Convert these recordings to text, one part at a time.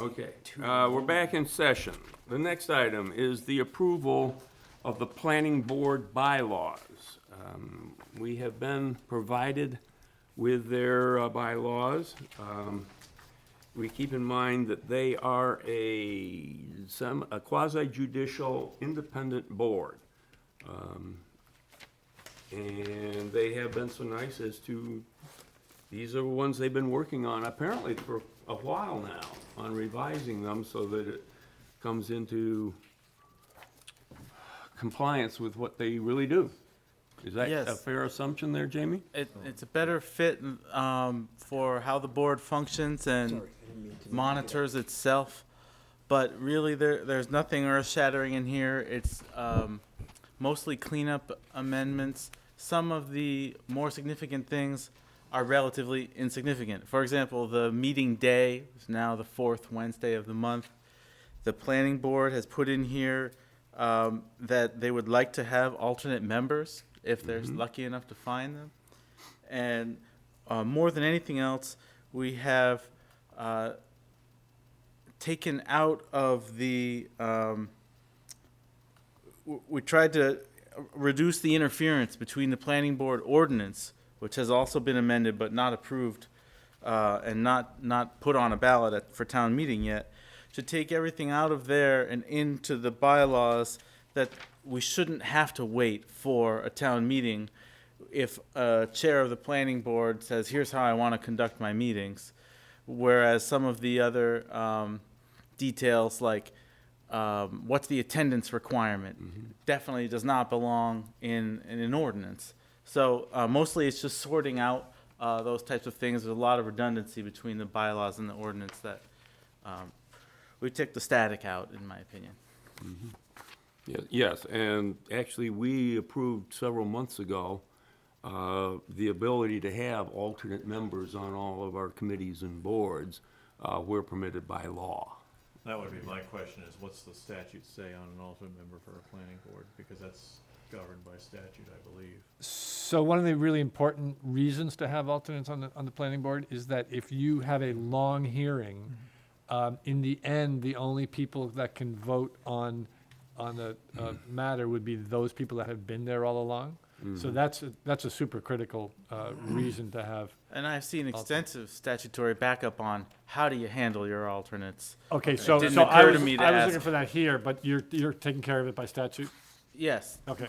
Okay, we're back in session. The next item is the approval of the planning board bylaws. We have been provided with their bylaws. We keep in mind that they are a quasi-judicial independent board. And they have been so nice as to, these are ones they've been working on apparently for a while now, on revising them so that it comes into compliance with what they really do. Is that a Yes. fair assumption there, Jamie? It's a better fit for how the board functions and monitors itself. But really, there's nothing earth-shattering in here. It's mostly cleanup amendments. Some of the more significant things are relatively insignificant. For example, the meeting day is now the fourth Wednesday of the month. The planning board has put in here that they would like to have alternate members if they're lucky enough to find them. And more than anything else, we have taken out of the, we tried to reduce the interference between the planning board ordinance, which has also been amended but not approved and not put on a ballot for town meeting yet, to take everything out of there and into the bylaws that we shouldn't have to wait for a town meeting if a chair of the planning board says, here's how I want to conduct my meetings. Whereas some of the other details like what's the attendance requirement definitely does not belong in an ordinance. So mostly it's just sorting out those types of things. There's a lot of redundancy between the bylaws and the ordinance that we took the static out, in my opinion. Yes, and actually, we approved several months ago the ability to have alternate members on all of our committees and boards where permitted by law. That would be my question, is what's the statute say on an alternate member for a planning board? Because that's governed by statute, I believe. So one of the really important reasons to have alternates on the planning board is that if you have a long hearing, in the end, the only people that can vote on the matter would be those people that have been there all along. So that's a super critical reason to have. And I've seen extensive statutory backup on how do you handle your alternates. Okay, so didn't so I occur to was me to I was ask. looking for that here, but you're taking care of it by statute. Yes, Okay.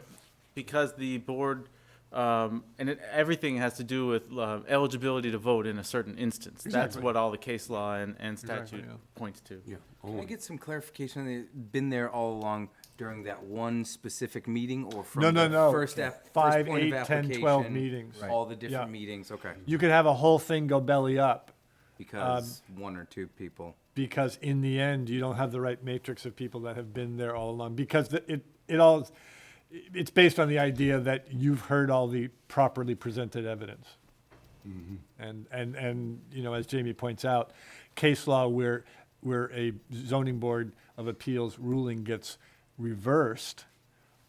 because the board, everything has to do with eligibility to vote in a certain instance. That's Exactly. what all the case law and Exactly, statute yeah. points to. Yeah. Can I get some clarification? They've been there all along during that one specific meeting, or from No. the first Five, point of 8, 10, 12 application, meetings. all the different Yeah. meetings? Okay, You could have a whole thing go belly up because one or two people. because in the end, you don't have the right matrix of people that have been there all along. Because it's based on the idea that you've heard all the properly presented evidence. And as Jamie points out, case law where a zoning board of appeals ruling gets reversed,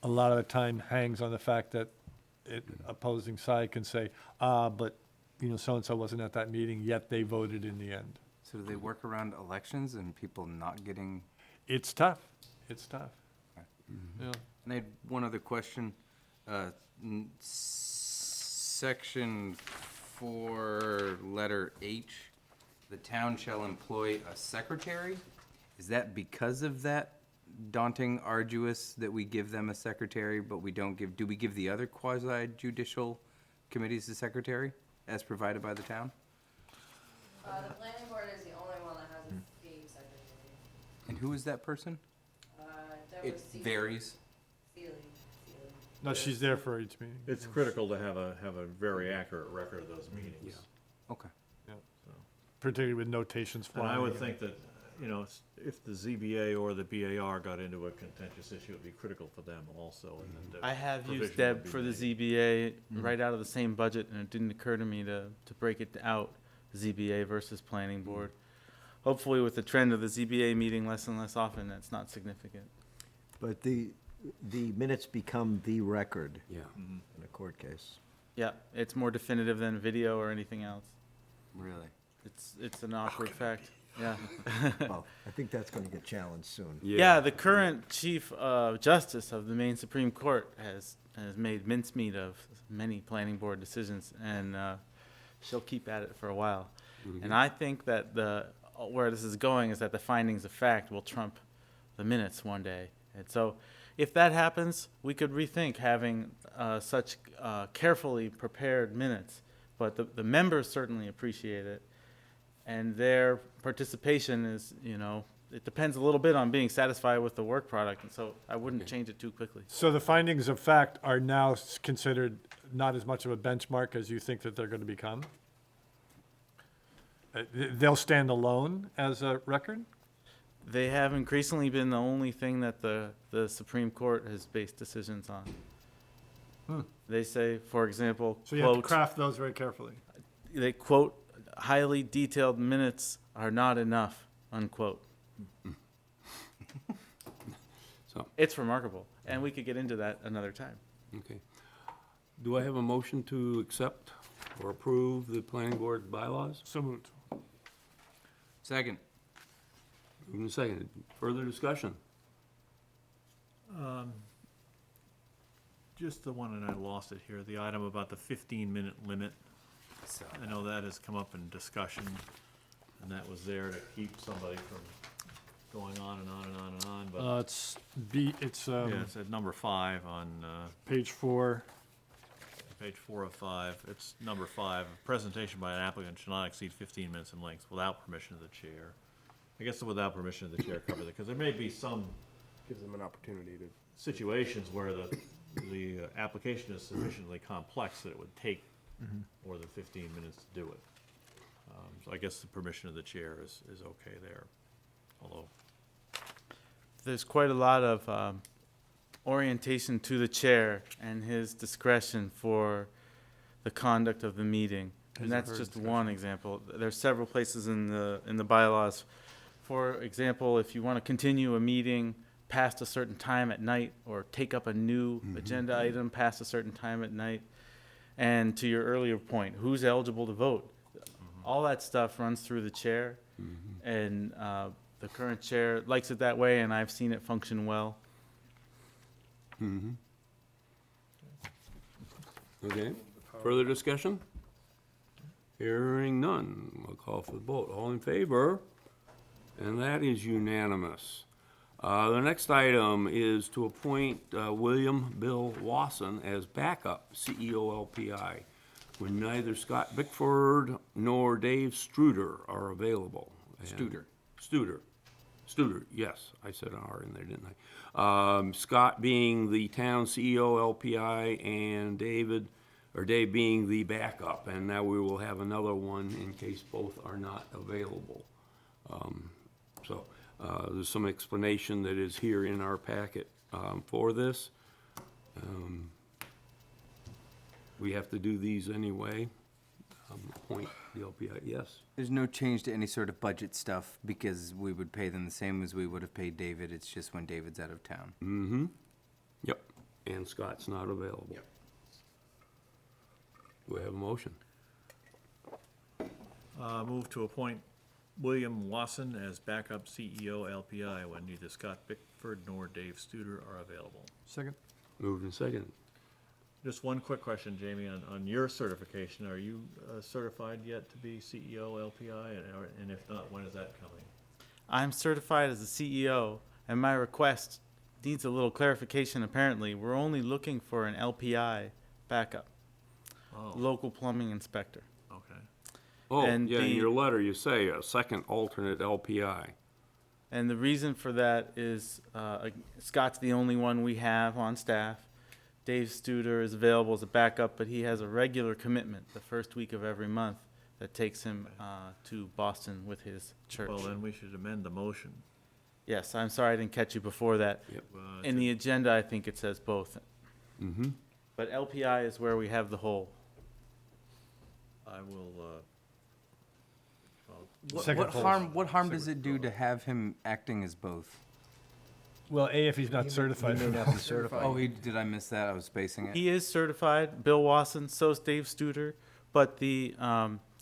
a lot of the time hangs on the fact that opposing side can say, but so-and-so wasn't at that meeting, yet they voted in the end. So do they work around elections and people not getting? It's tough. It's tough. Yeah. And I had one other question. Section 4, letter H, the town shall employ a secretary. Is that because of that daunting, arduous, that we give them a secretary, but we don't do we give the other quasi-judicial committees a secretary as provided by the town? The planning board is the only one that has a paid secretary. And who is that person? Deborah It Seeley. varies. Seeley. No, she's there for each meeting. It's critical to have a very accurate record of those meetings. Okay. Particularly with notations And flying. I would think that, if the ZBA or the BAR got into a contentious issue, it'd be critical for them also. And then the I have used provision would Deb be for the made. ZBA right out of the same budget, and it didn't occur to me to break it out, ZBA versus planning board. Hopefully with the trend of the ZBA meeting less and less often, that's not significant. But the minutes become the record Yeah. in a court case. Yeah, it's more definitive than video or anything else. Really? It's an awkward fact. Yeah. Well, I think that's gonna get challenged soon. Yeah, the current Chief Justice of the Maine Supreme Court has made mincemeat of many planning board decisions, and she'll keep at it for a while. And I think that where this is going is that the findings of fact will trump the minutes one day. And so, if that happens, we could rethink having such carefully prepared minutes. But the members certainly appreciate it, and their participation is, it depends a little bit on being satisfied with the work product, and so I wouldn't change it too quickly. So the findings of fact are now considered not as much of a benchmark as you think that they're going to become? They'll stand alone as a record? They have increasingly been the only thing that the Supreme Court has based decisions on. They say, for example, So you have to quote, craft those very carefully. they quote, highly detailed minutes are not enough, unquote. So, It's remarkable, and we could get into that another time. okay. Do I have a motion to accept or approve the planning board bylaws? So moved. Second. Moved and seconded. Further discussion? Just the one, and I lost it here, the item about the 15-minute limit. So, I know that has come up in discussion, and that was there to keep somebody from going on and on and on and on, but, It's yeah, it's at number 5 on, page 4. page 4 of 5. It's number 5, a presentation by an applicant shall not exceed 15 minutes in length without permission of the chair. I guess the without permission of the chair covers it, because there may be some Gives them an opportunity to. situations where the application is sufficiently complex that it would take more than 15 minutes to do it. So I guess the permission of the chair is okay there, although, There's quite a lot of orientation to the chair and his discretion for the conduct of the meeting. And that's just one example. There's several places in the bylaws. For example, if you want to continue a meeting past a certain time at night, or take up a new agenda item past a certain time at night, and to your earlier point, who's eligible to vote? All that stuff runs through the chair, and the current chair likes it that way, and I've seen it function well. Okay. Further discussion? Hearing none. We'll call for the vote. All in favor? And that is unanimous. The next item is to appoint William Bill Wasson as backup CEO LPI when neither Scott Bickford nor Dave Struder are available. And- Studer, yes, I said an R in there, didn't I? Scott being the town CEO LPI and Dave being the backup. And now we will have another one in case both are not available. So there's some explanation that is here in our packet for this. We have to do these anyway. Appoint the LPI, yes. there's no change to any sort of budget stuff because we would pay them the same as we would have paid David. It's just when David's out of town. Mm-hmm. Yep. And Scott's not available. Yep. Do we have a motion? move to appoint William Wasson as backup CEO LPI when neither Scott Bickford nor Dave Studer are available. Second? Moved and seconded. Just one quick question, Jamie, on your certification. Are you certified yet to be CEO LPI? And if not, when is that coming? I'm certified as a CEO, and my request needs a little clarification, apparently. We're only looking for an LPI backup, Oh, local plumbing inspector. okay. Oh, And yeah, in the- your letter you say a second alternate LPI. And the reason for that is Scott's the only one we have on staff. Dave Studer is available as a backup, but he has a regular commitment the first week of every month that takes him to Boston with his church. Well, then we should amend the motion. Yes, I'm sorry I didn't catch you before that. In To- the agenda, I think it says both. Mm-hmm. But LPI is where we have the hole. I will, Second poll. What harm does it do to have him acting as both? Well, A, if he's not certified. He may not be certified. Oh, did I miss that? I was spacing it. He is certified, Bill Wasson, so's Dave Studer, but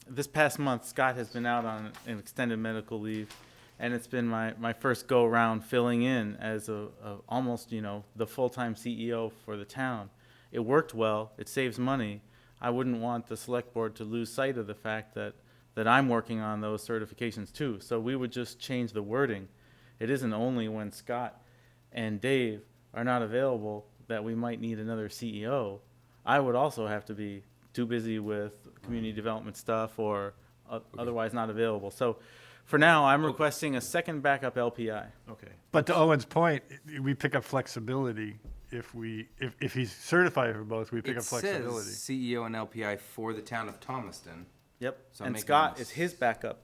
this past month, Scott has been out on an extended medical leave, and it's been my first go-around filling in as a almost, the full-time CEO for the town. It worked well, it saves money. I wouldn't want the select board to lose sight of the fact that I'm working on those certifications too. So we would just change the wording. It isn't only when Scott and Dave are not available that we might need another CEO. I would also have to be too busy with community development stuff or otherwise not available. So for now, I'm requesting a second backup LPI. Okay. But to Owen's point, we pick up flexibility if he's certified for both, we pick up It flexibility. says CEO and LPI for the town of Thomaston. Yep. So I'm And making Scott this- is his backup.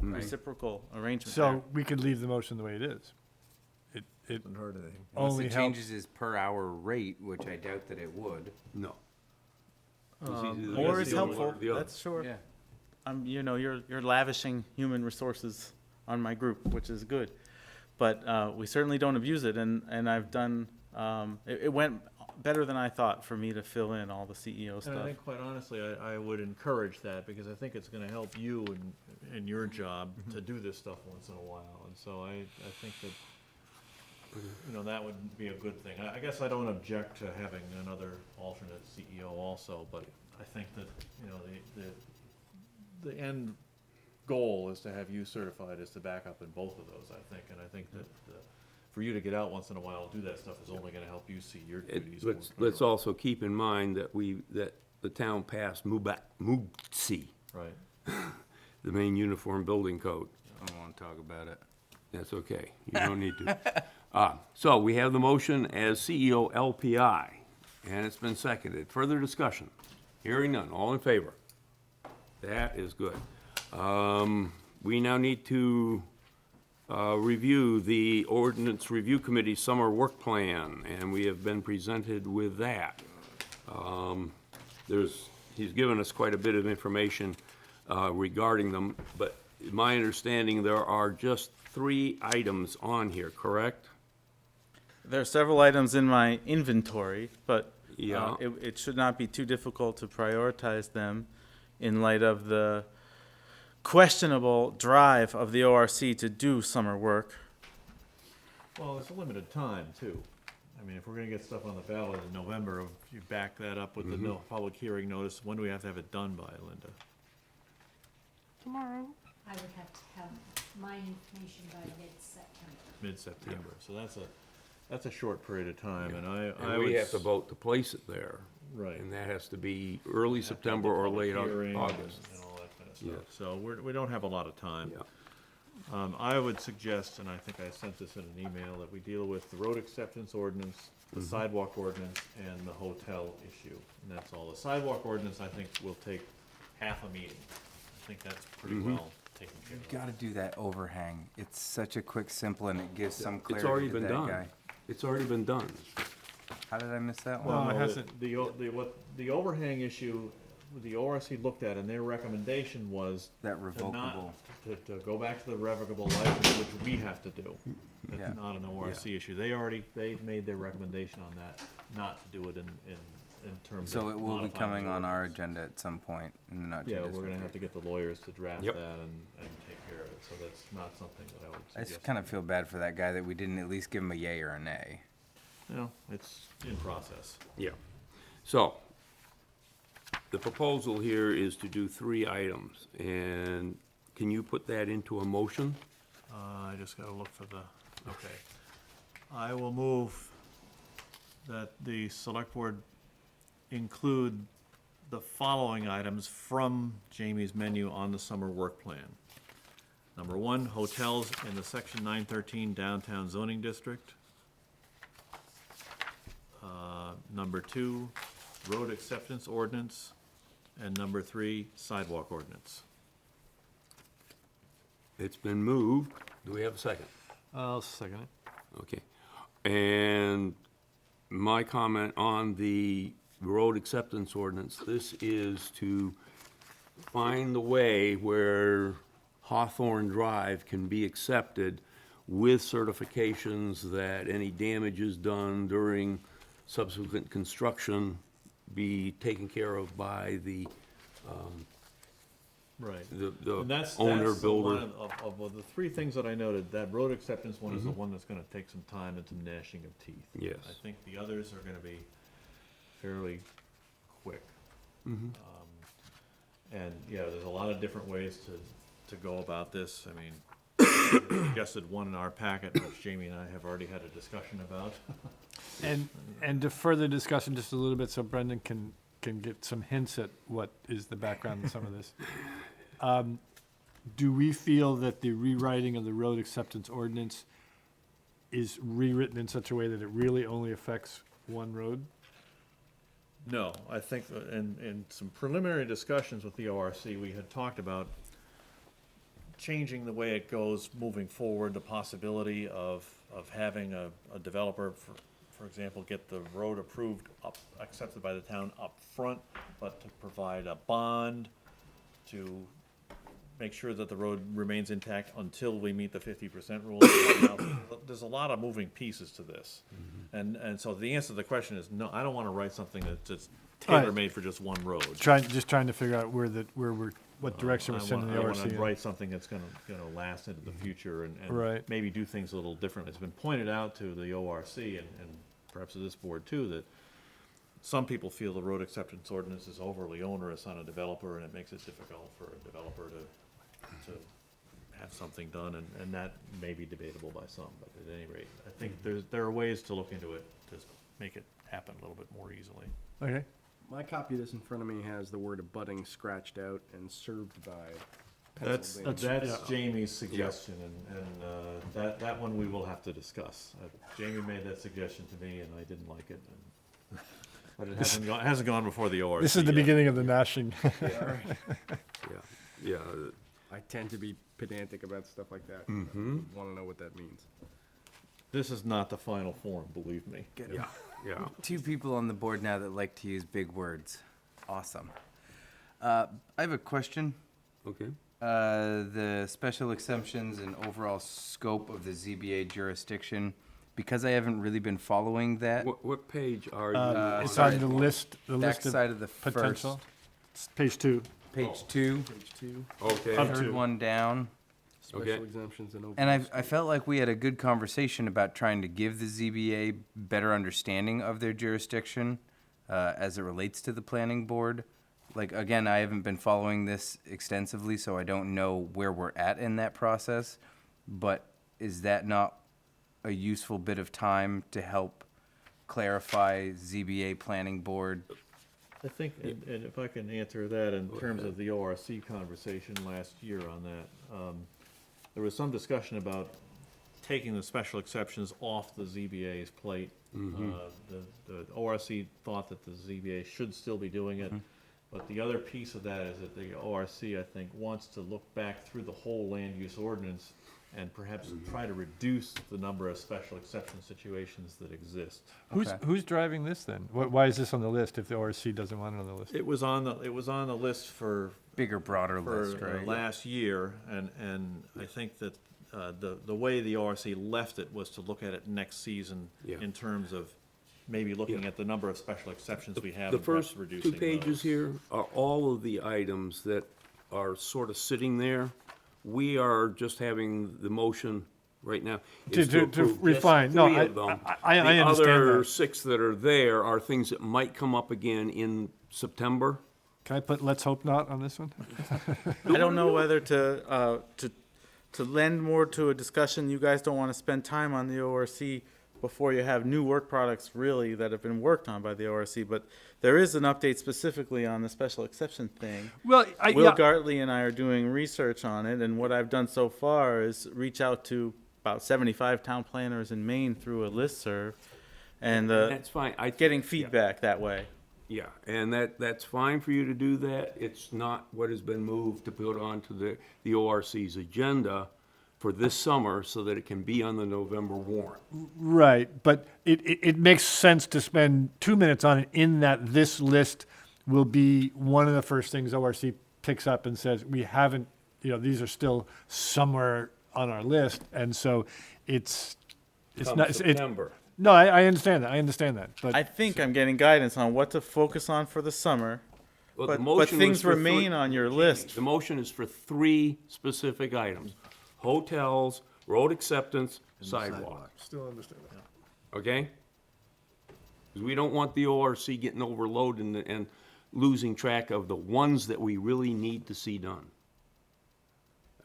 Reciprocal arrangement. So we could leave the motion the way it is. It Haven't heard anything. Unless only it helps. changes his per hour rate, which I doubt that it would. No. Or it's helpful, that's sure. Yeah. You're lavishing human resources on my group, which is good. But we certainly don't abuse it, and I've done, it went better than I thought for me to fill in all the CEO And stuff. I think, quite honestly, I would encourage that, because I think it's gonna help you in your job to do this stuff once in a while. And so I think that, that would be a good thing. I guess I don't object to having another alternate CEO also, but I think that, the end goal is to have you certified as the backup in both of those, I think. And I think that, for you to get out once in a while and do that stuff is only gonna help you see your duties more Let's clearly. also keep in mind that the town passed MUBC, Right. the main uniform building code. I don't want to talk about it. That's okay, you don't need to. So we have the motion as CEO LPI, and it's been seconded. Further discussion? Hearing none, all in favor? That is good. We now need to review the Ordinance Review Committee Summer Work Plan, and we have been presented with that. He's given us quite a bit of information regarding them, but my understanding, there are just 3 items on here, correct? There are several items in my inventory, but Yeah. it should not be too difficult to prioritize them in light of the questionable drive of the ORC to do summer work. Well, it's a limited time, too. I mean, if we're gonna get stuff on the ballot in November, if you back that up with the no public hearing notice, when do we have to have it done by, Linda? I would have to have my information by mid-September. Mid-September, so that's a short period of time, and I And would. we have to vote to place it there. Right. And that has to be early have to have September the or public late hearing August. And all that kind of Yeah. stuff, so we don't have a lot of time. Yeah. I would suggest, and I think I sent this in an email, that we deal with the road acceptance ordinance, the sidewalk ordinance, and the hotel issue, and that's all. The sidewalk ordinance, I think, will take half a meeting. I think that's pretty well taken care of. Gotta do that overhang. It's such a quick, simple, and it gives some It's already clarity to been that done. guy. It's already been done. How did I miss that Well, one? it No, hasn't- the overhang issue, the ORC looked at, and their recommendation was That to revocable. not, to go back to the revocable license, which we have to do. Yeah. That's not an ORC issue. They made their recommendation on that, not to do it in terms of So it will be modifying coming the on our ordinance. agenda at some point in the not too Yeah, distant we're gonna have to future. get the lawyers to draft Yep. that and take care of it, so that's not something that I would I suggest. just kind of feel bad for that guy that we didn't at least give him a yay or a nay. It's in process. Yeah. So, the proposal here is to do 3 items, and can you put that into a motion? I just gotta look for the, okay. I will move that the select board include the following items from Jamie's menu on the summer work plan. Number 1, hotels in the section 913 downtown zoning district. Number 2, road acceptance ordinance. And number 3, sidewalk ordinance. It's been moved. Do we have a second? I'll second it. Okay. And my comment on the road acceptance ordinance, this is to find the way where Hawthorne Drive can be accepted with certifications that any damages done during subsequent construction be taken care of by the Right. the And that's owner, the one builder. of the three things that I noted, that road acceptance one is the one that's gonna take some time and some gnashing of teeth. Yes. I think the others are gonna be fairly quick. And, yeah, there's a lot of different ways to go about this. I mean, I suggested one in our packet, which Jamie and I have already had a discussion about. And to further discussion just a little bit, so Brendan can get some hints at what is the background in some of this. Do we feel that the rewriting of the road acceptance ordinance is rewritten in such a way that it really only affects one road? No, I think that in some preliminary discussions with the ORC, we had talked about changing the way it goes moving forward, the possibility of having a developer, for example, get the road approved, accepted by the town up front, but to provide a bond to make sure that the road remains intact until we meet the 50% rule. There's a lot of moving pieces to this. And so the answer to the question is, no, I don't want to write something that's just All right. tailor-made for just one road. Just trying to figure out what direction we're I sending the want ORC to in. write something that's gonna last into the future and Right. maybe do things a little differently. It's been pointed out to the ORC and perhaps to this board too, that some people feel the road acceptance ordinance is overly onerous on a developer, and it makes it difficult for a developer to have something done, and that may be debatable by some, but at any rate, I think there are ways to look into it to make it happen a little bit more easily. Okay, My copy of this in front of me has the word abutting scratched out and served by That's Pennsylvania. yeah. Jamie's suggestion, and that one we will have to discuss. Jamie made that suggestion to me, and I didn't like it, but it hasn't gone before the ORC this is the yet. beginning of the gnashing. Yeah, I tend to be pedantic about stuff like that. Want to know what that means. This is not the final form, believe me. yeah. Two people on the board now that like to use big words. Awesome. I have a question. Okay. The special exemptions and overall scope of the ZBA jurisdiction, because I haven't really been following that. What page are you? It's sorry. on the list of Backside of the potential. first, It's page 2. page 2, Page 2, Okay. Up third to. one down. Okay. special exemptions and open. And I felt like we had a good conversation about trying to give the ZBA better understanding of their jurisdiction as it relates to the planning board. Like, again, I haven't been following this extensively, so I don't know where we're at in that process. But is that not a useful bit of time to help clarify ZBA planning board? I think, and if I can answer that in terms of the ORC conversation last year on that, there was some discussion about taking the special exceptions off the ZBA's plate. The ORC thought that the ZBA should still be doing it, but the other piece of that is that the ORC, I think, wants to look back through the whole land use ordinance and perhaps try to reduce the number of special exception situations that exist. Okay. Who's driving this then? Why is this on the list if the ORC doesn't want it on the list? It was on the list for Bigger, broader list, right? last year, and I think that the way the ORC left it was to look at it next season Yeah. in terms of maybe looking Yeah. at the number of special exceptions we have The and perhaps first reducing two pages those. here are all of the items that are sort of sitting there. We are just having the motion right now is To approve just refine. No, 3 I- of them. I The understand other that. 6 that are there are things that might come up again in September. Can I put let's hope not on this one? I don't know whether to lend more to a discussion. You guys don't want to spend time on the ORC before you have new work products really that have been worked on by the ORC, but there is an update specifically on the special exception thing. Well, Will Gartley and I are doing research on it, and what I've done so far is reach out to about 75 town planners in Maine through a listserv, and That's fine. getting feedback that way. Yeah, and that's fine for you to do that. It's not what has been moved to put onto the ORC's agenda for this summer so that it can be on the November warrant. Right, but it makes sense to spend 2 minutes on it in that this list will be one of the first things ORC picks up and says, we haven't, these are still somewhere on our list, and so it's Come not, September. no, I understand that, but. I think I'm getting guidance on what to focus on for the summer, Well, the But motion was things for remain on your list. The motion is for 3 specific items: hotels, road acceptance, sidewalk. Still understand that. Okay? 'Cause we don't want the ORC getting overloaded and losing track of the ones that we really need to see done.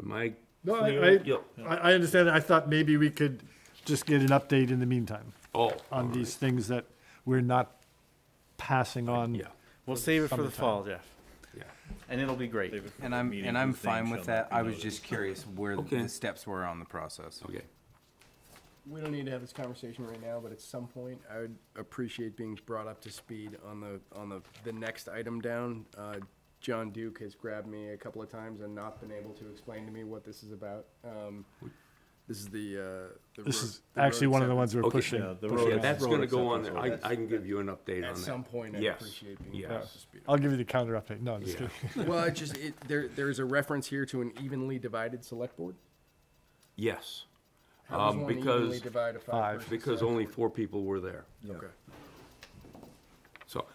Am I No, clear? Yep. I understand that. I thought maybe we could just get an update in the meantime Oh, on these things that we're not passing on. yeah, We'll save it for the Summertime. fall, Jeff, yeah. and it'll be great. Save it for And the I'm, meeting and I'm whose name fine shall with not that. be I was noted. just curious where Okay. the steps were on the process. Okay. We don't need to have this conversation right now, but at some point, I would appreciate being brought up to speed on the next item down. John Duke has grabbed me a couple of times and not been able to explain to me what this is about. This is This is actually one of the ones we're Okay. pushing. Yeah, the pushing road Yeah, on. that's road gonna go on acceptance there. order. I can give you an update on At that. some point, I'd Yes, appreciate being yes. brought up to speed. I'll give you the counter update. No, I'm just Yeah. kidding. Well, it just, there's a reference here to an evenly divided select board? Yes, How does one evenly because, divide a Five. five-person because select only board? 4 people were there. Okay. So,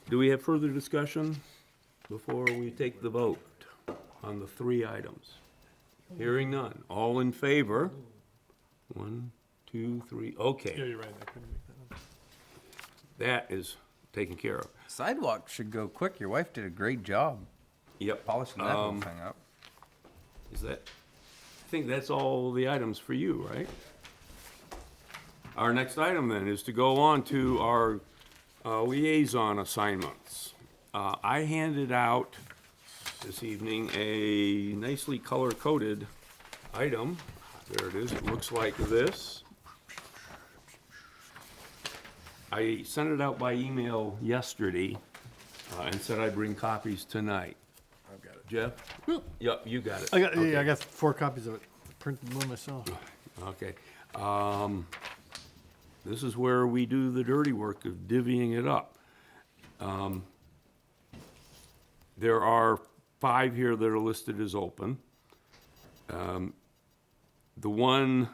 do we have further discussion before we take the vote on the 3 items? Hearing none. All in favor? 1, 2, 3, okay. Yeah, you're right. I couldn't make that up. That is taken care of. Sidewalk should go quick. Your wife did a great job Yep. polishing that whole thing up. Is that, I think that's all the items for you, right? Our next item then is to go on to our liaison assignments. I handed out this evening a nicely color-coded item. There it is. It looks like this. I sent it out by email yesterday and said I'd bring copies tonight. I've got it. Jeff? Yep, you got it. I got, Okay. yeah, I got 4 copies of it. Printed one myself. Okay. This is where we do the dirty work of divvying it up. There are 5 here that are listed as open. The one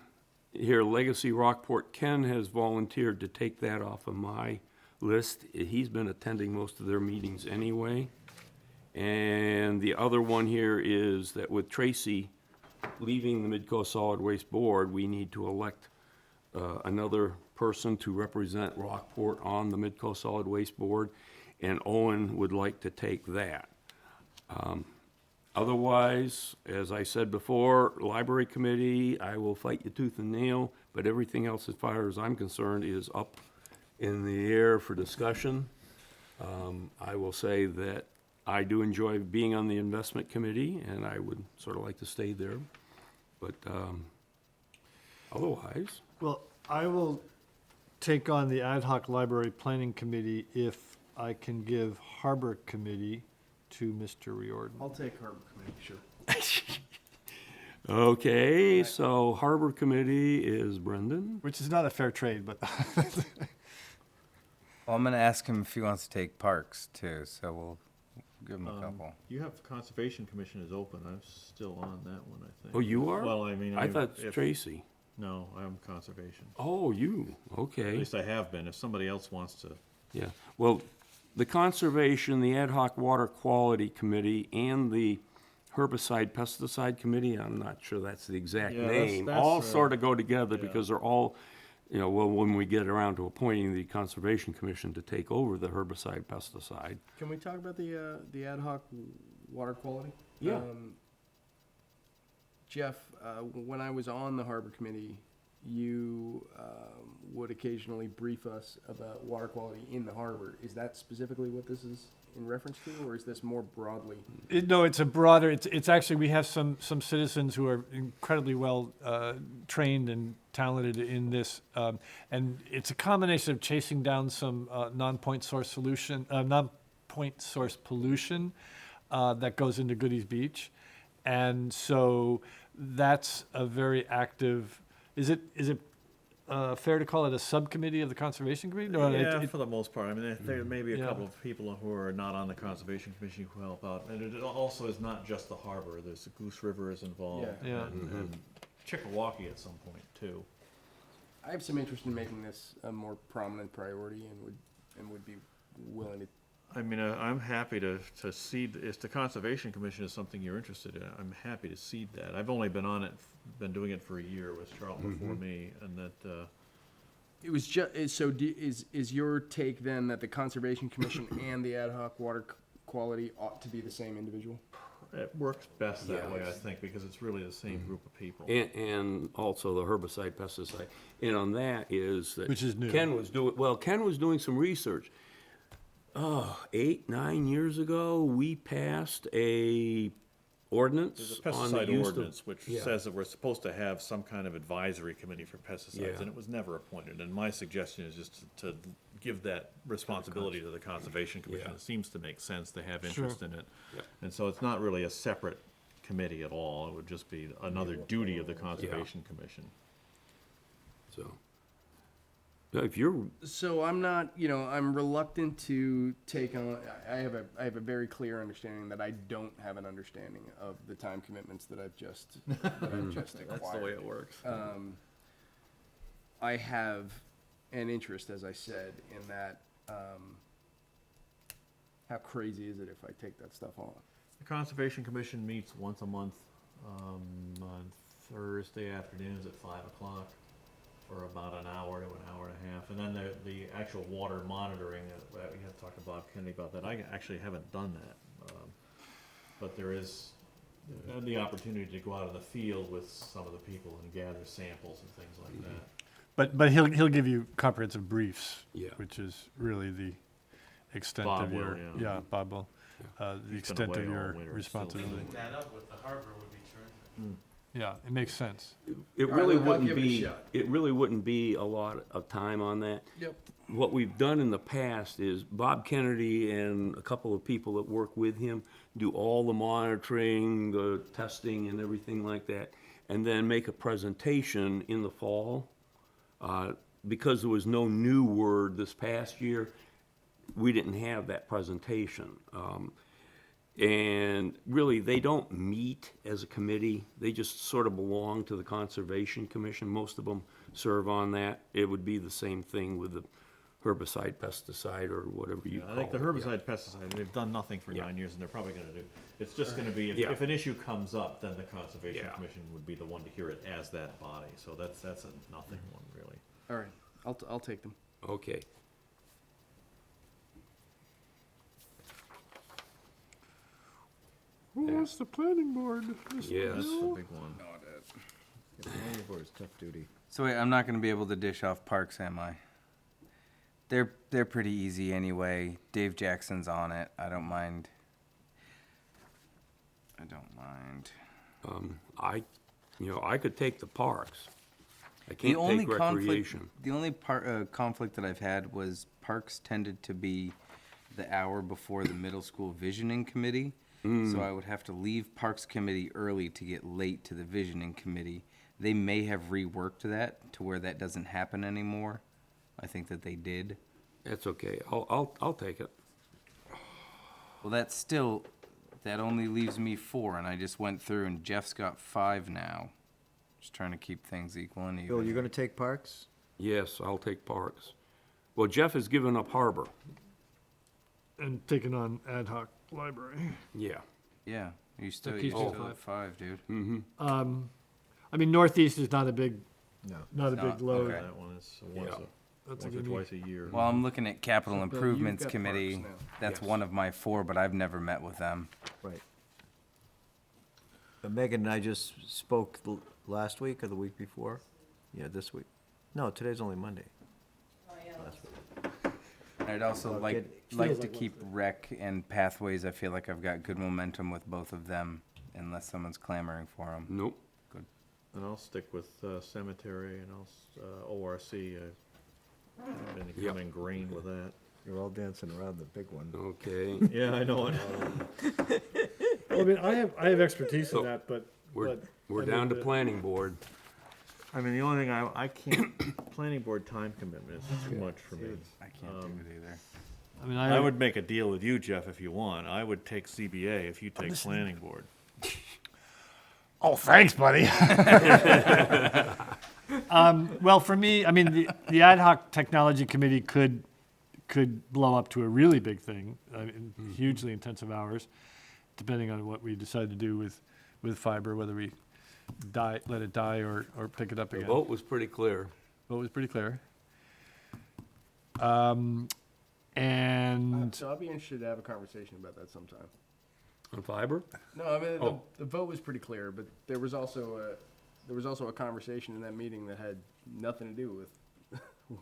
here, Legacy Rockport, Ken has volunteered to take that off of my list. He's been attending most of their meetings anyway. And the other one here is that with Tracy leaving the Midco Solid Waste Board, we need to elect another person to represent Rockport on the Midco Solid Waste Board, and Owen would like to take that. Otherwise, as I said before, Library Committee, I will fight you tooth and nail, but everything else, as far as I'm concerned, is up in the air for discussion. I will say that I do enjoy being on the Investment Committee, and I would sort of like to stay there. But otherwise, Well, I will take on the ad hoc library planning committee if I can give harbor committee to Mr. Riordan. I'll take Harbor Committee, sure. okay, so Harbor Committee is Brendan. Which is not a fair trade, but Well, I'm gonna ask him if he wants to take parks too, so we'll give him a couple. You have Conservation Commission is open. I'm still on that one, I think. Oh, you are? Well, I mean. I thought if- Tracy. No, I'm Conservation. Oh, you, At okay. least I have been. If somebody else wants to, Yeah, well, the Conservation, the Ad hoc Water Quality Committee, and the Herbicide Pesticide Committee, I'm not sure that's the exact Yeah, that's- name, that's, all sort of go together yeah. because they're all, well, when we get around to appointing the Conservation Commission to take over the herbicide pesticide. Can we talk about the ad hoc water quality? Yeah. Jeff, when I was on the Harbor Committee, you would occasionally brief us about water quality in the harbor. Is that specifically what this is in reference to, or is this more broadly? no, it's a broader, it's actually, we have some citizens who are incredibly well trained and talented in this. And it's a combination of chasing down some non-point source pollution that goes into Goodies Beach. And so that's a very active, is it fair to call it a subcommittee of the Conservation Committee? No, yeah, for the most part. I mean, there may be a Yeah. couple of people who are not on the Conservation Commission who help out. And it also is not just the harbor. There's the Goose River is involved. Yeah. And Chickawaukee at some point too. I have some interest in making this a more prominent priority and would be willing to I mean, I'm happy to seed, if the Conservation Commission is something you're interested in, I'm happy to seed that. I've only been on it, been doing it for a year with Charlton before me, and that, It was so is your take then that the Conservation Commission and the Ad hoc Water Quality ought to be the same individual? it works best that way, I Yes. think, because it's really the same group of people. And also the herbicide, pesticide. And on that is that. Which is new. Ken was doing some research. 8, 9 years ago, we passed a ordinance There's a on the pesticide use of. ordinance which Yeah. says that we're supposed to have some kind of advisory committee for pesticides, Yeah. and it was never appointed. And my suggestion is just to give that responsibility to the Conservation Commission. Yeah. It seems to make sense to have Sure. interest in it. Yeah. And so it's not really a separate committee at all. It would just be another duty of the Conservation Commission. So, yeah, if you're, So I'm not, I'm reluctant to take on. I have a very clear understanding that I don't have an understanding of the time commitments that I've just acquired. That's the way it works. I have an interest, as I said, in that. How crazy is it if I take that stuff on? The Conservation Commission meets once a month, on Thursday afternoons at 5 o'clock for about an hour to an hour and a half. And then the actual water monitoring, we have to talk to Bob Kennedy about that. I actually haven't done that. But there is the opportunity to go out in the field with some of the people and gather samples and things like that. But he'll give you comprehensive briefs. Yeah. Which is really the extent Bob of your, will, yeah. Bob will, the been extent away of all your winter, still responsibility. That up with the harbor would be terrific. Yeah, it makes sense. it All right, really look, I'll wouldn't give it a be, shot. it really wouldn't be a lot of time on that. Yep. What we've done in the past is Bob Kennedy and a couple of people that work with him do all the monitoring, the testing and everything like that, and then make a presentation in the fall. Because there was no new word this past year, we didn't have that presentation. And really, they don't meet as a committee. They just sort of belong to the Conservation Commission. Most of them serve on that. It would be the same thing with the herbicide, pesticide, or whatever you call I it. think the Yeah. herbicide, pesticide, they've done nothing for 9 years, and they're probably gonna do. It's just gonna be, Yeah. if an issue comes up, then the Conservation Yeah. Commission would be the one to hear it as that body. So that's a nothing one, really. All right. I'll take them. Okay. What's the planning board? Yes. That's the big one. Planning board's tough duty. So wait, I'm not gonna be able to dish off parks, am I? They're pretty easy anyway. Dave Jackson's on it. I don't mind. I could take the parks. I The can't only take conflict, recreation. the only conflict that I've had was parks tended to be the hour before the middle school visioning committee. So I would have to leave Parks Committee early to get late to the visioning committee. They may have reworked that to where that doesn't happen anymore. I think that they did. That's okay. I'll take it. Well, that only leaves me 4, and I just went through, and Jeff's got 5 now. Just trying to keep things equal and Bill, even. you're gonna take parks? Yes, I'll take parks. Well, Jeff has given up harbor. And taking on ad hoc library. Yeah. Yeah, you still keeps you at 5, dude. I mean, Northeast is not a big, No. not a No, big load. okay. That one is once Yeah. That's a or good twice a year. Well, I'm looking at capital So, Bill, you've improvements got committee. parks now. That's Yes. one of my 4, but I've never met with them. Right. Megan and I just spoke last week or the week before? Yeah, this week. No, today's only Monday. Oh, yeah, Last week. I'd also Well, like good. like to keep rec and pathways. I feel like I've got good momentum with both of them, unless someone's clamoring for them. Nope. And I'll stick with cemetery and ORC. I've been becoming ingrained with that. You're all dancing around the big one. Okay. Yeah, I know it. Well, I mean, I have expertise So, in that, but. We're I down to mean, planning board. I mean, the only thing I can't, planning board time commitment is too much for me. I can't do it either. I mean, I would make a deal with you, Jeff, if you want. I would take CBA if you take planning board. Oh, thanks, buddy. Well, for me, I mean, the ad hoc technology committee could could blow up to a really big thing, hugely intensive hours, depending on what we decide to do with fiber, whether we let it die or pick it up The again. vote was pretty clear. Vote was pretty clear. And So I'll be interested to have a conversation about that sometime. On fiber? No, I mean, Oh. the vote was pretty clear, but there was also a conversation in that meeting that had nothing to do with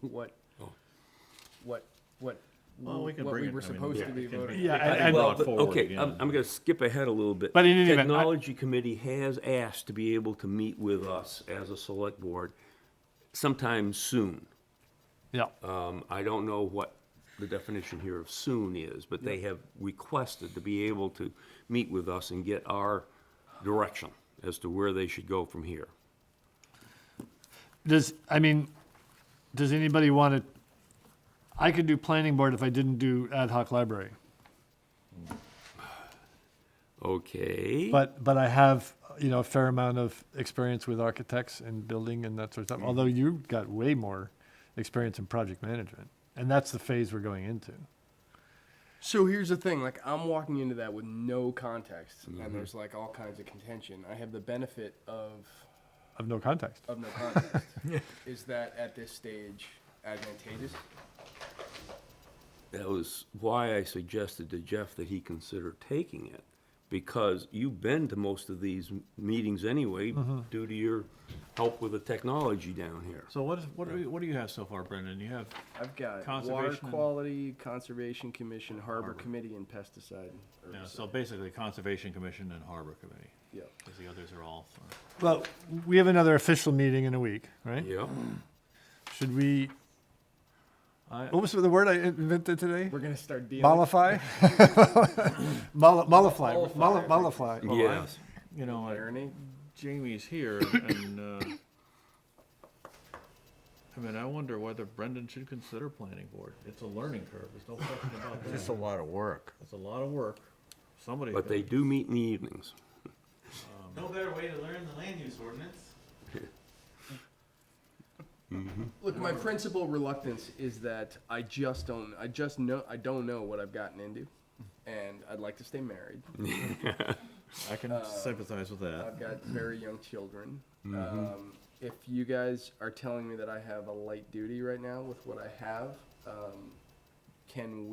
what, Oh. what, Well, we can what bring we it. were I mean, supposed yeah, to be it can voting. Yeah, it can be and- brought But, forward okay, again. I'm gonna skip ahead a little bit. But in any event, I- Technology Committee has asked to be able to meet with us as a select board sometime soon. yeah, I don't know what the definition here of soon is, but they have requested to be able to meet with us and get our direction as to where they should go from here. does anybody want to, I could do planning board if I didn't do ad hoc library. Okay. But I have, a fair amount of experience with architects and building and that sort of stuff, although you've got way more experience in project management. And that's the phase we're going into. So here's the thing, like, I'm walking into that with no context, and there's like all kinds of contention. I have the benefit of Of no context. no context. Is that at this stage advantageous? That was why I suggested to Jeff that he consider taking it, because you've been to most of these meetings anyway, due to your help with the technology down here. So what do you have so far, Brendan? You have, I've got water Conservation and- quality, conservation commission, harbor committee, and pesticide. yeah, so basically Conservation Commission and Harbor Committee, Yeah. because the others are all, Well, we have another official meeting in a week, right? Yeah, Should we, I, what was the word I invented today? We're gonna start dealing. Mollify? Mollify. Mollify. yes. you know, Irony. Jamie's here, and, I mean, I wonder whether Brendan should consider planning board. It's a learning curve, there's no question about that. Just a lot of work. It's a lot of work. Somebody. But they do meet in the evenings. No better way to learn the land use ordinance. Look, my principal reluctance is that I don't know what I've gotten into, and I'd like to stay married. I can sympathize with that. I've got very young children. If you guys are telling me that I have a light duty right now with what I have, can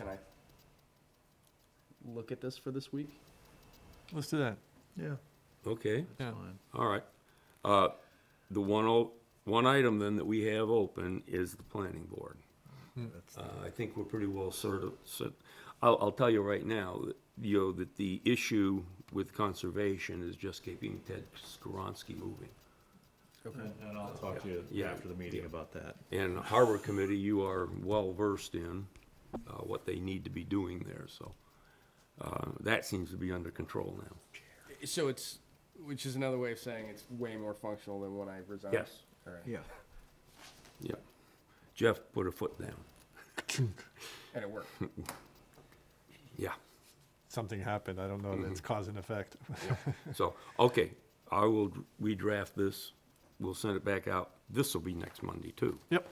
I look at this for this week? Let's do that. Yeah. Okay, Yeah. Fine. all right. The one item then that we have open is the planning board. I think we're pretty well I'll tell you right now, that the issue with conservation is just keeping Ted Skoronsky moving. And I'll talk to you Yeah. after the meeting about that. And Harbor Committee, you are well versed in what they need to be doing there, so that seems to be under control now. So which is another way of saying it's way more functional than when I resigned. Yes. All right. Yeah. Yeah. Jeff put a foot down. And it worked. Yeah. Something happened. I don't know that it's cause and effect. So, okay, I will redraft this. We'll send it back out. This will be next Monday, too. Yep.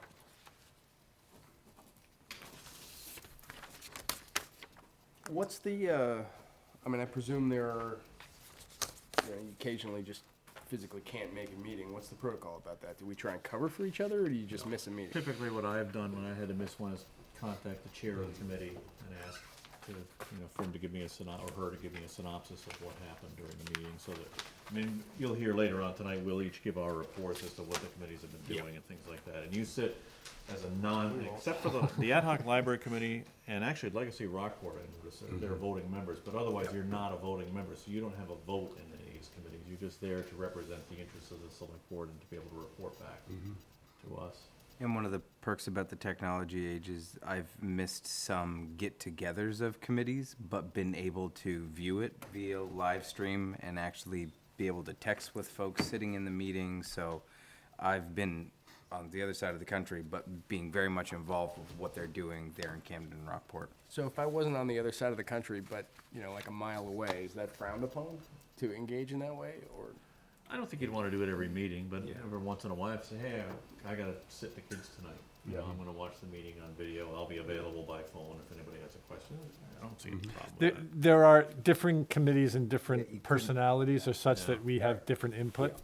What's the, I mean, I presume there are, you occasionally just physically can't make a meeting. What's the protocol about that? Do we try and cover for each other, or do you just miss a meeting? Typically, what I've done when I had to miss one is contact the chair of the committee and ask to, for him to give me or her to give me a synopsis of what happened during the meeting, so that, I mean, you'll hear later on tonight, we'll each give our reports as to what the committees have been doing and things like that. And you sit as a except for the ad hoc library committee and actually Legacy Rockport, I noticed, they're voting members, but otherwise you're not a voting member, so you don't have a vote in any of these committees. You're just there to represent the interests of the select board and to be able to report back to us. And one of the perks about the technology age is I've missed some get-togethers of committees, but been able to view it via live stream and actually be able to text with folks sitting in the meeting. So I've been on the other side of the country, but being very much involved with what they're doing there in Camden and Rockport. So if I wasn't on the other side of the country, but, like a mile away, is that frowned upon to engage in that way, or? I don't think you'd wanna do it every meeting, but Yeah. every once in a while, say, hey, I gotta sit the kids tonight. You know, I'm gonna watch the meeting on video, I'll be available by phone if anybody has a question. I don't see any problem with that. There are differing committees and different personalities are such that we have different input.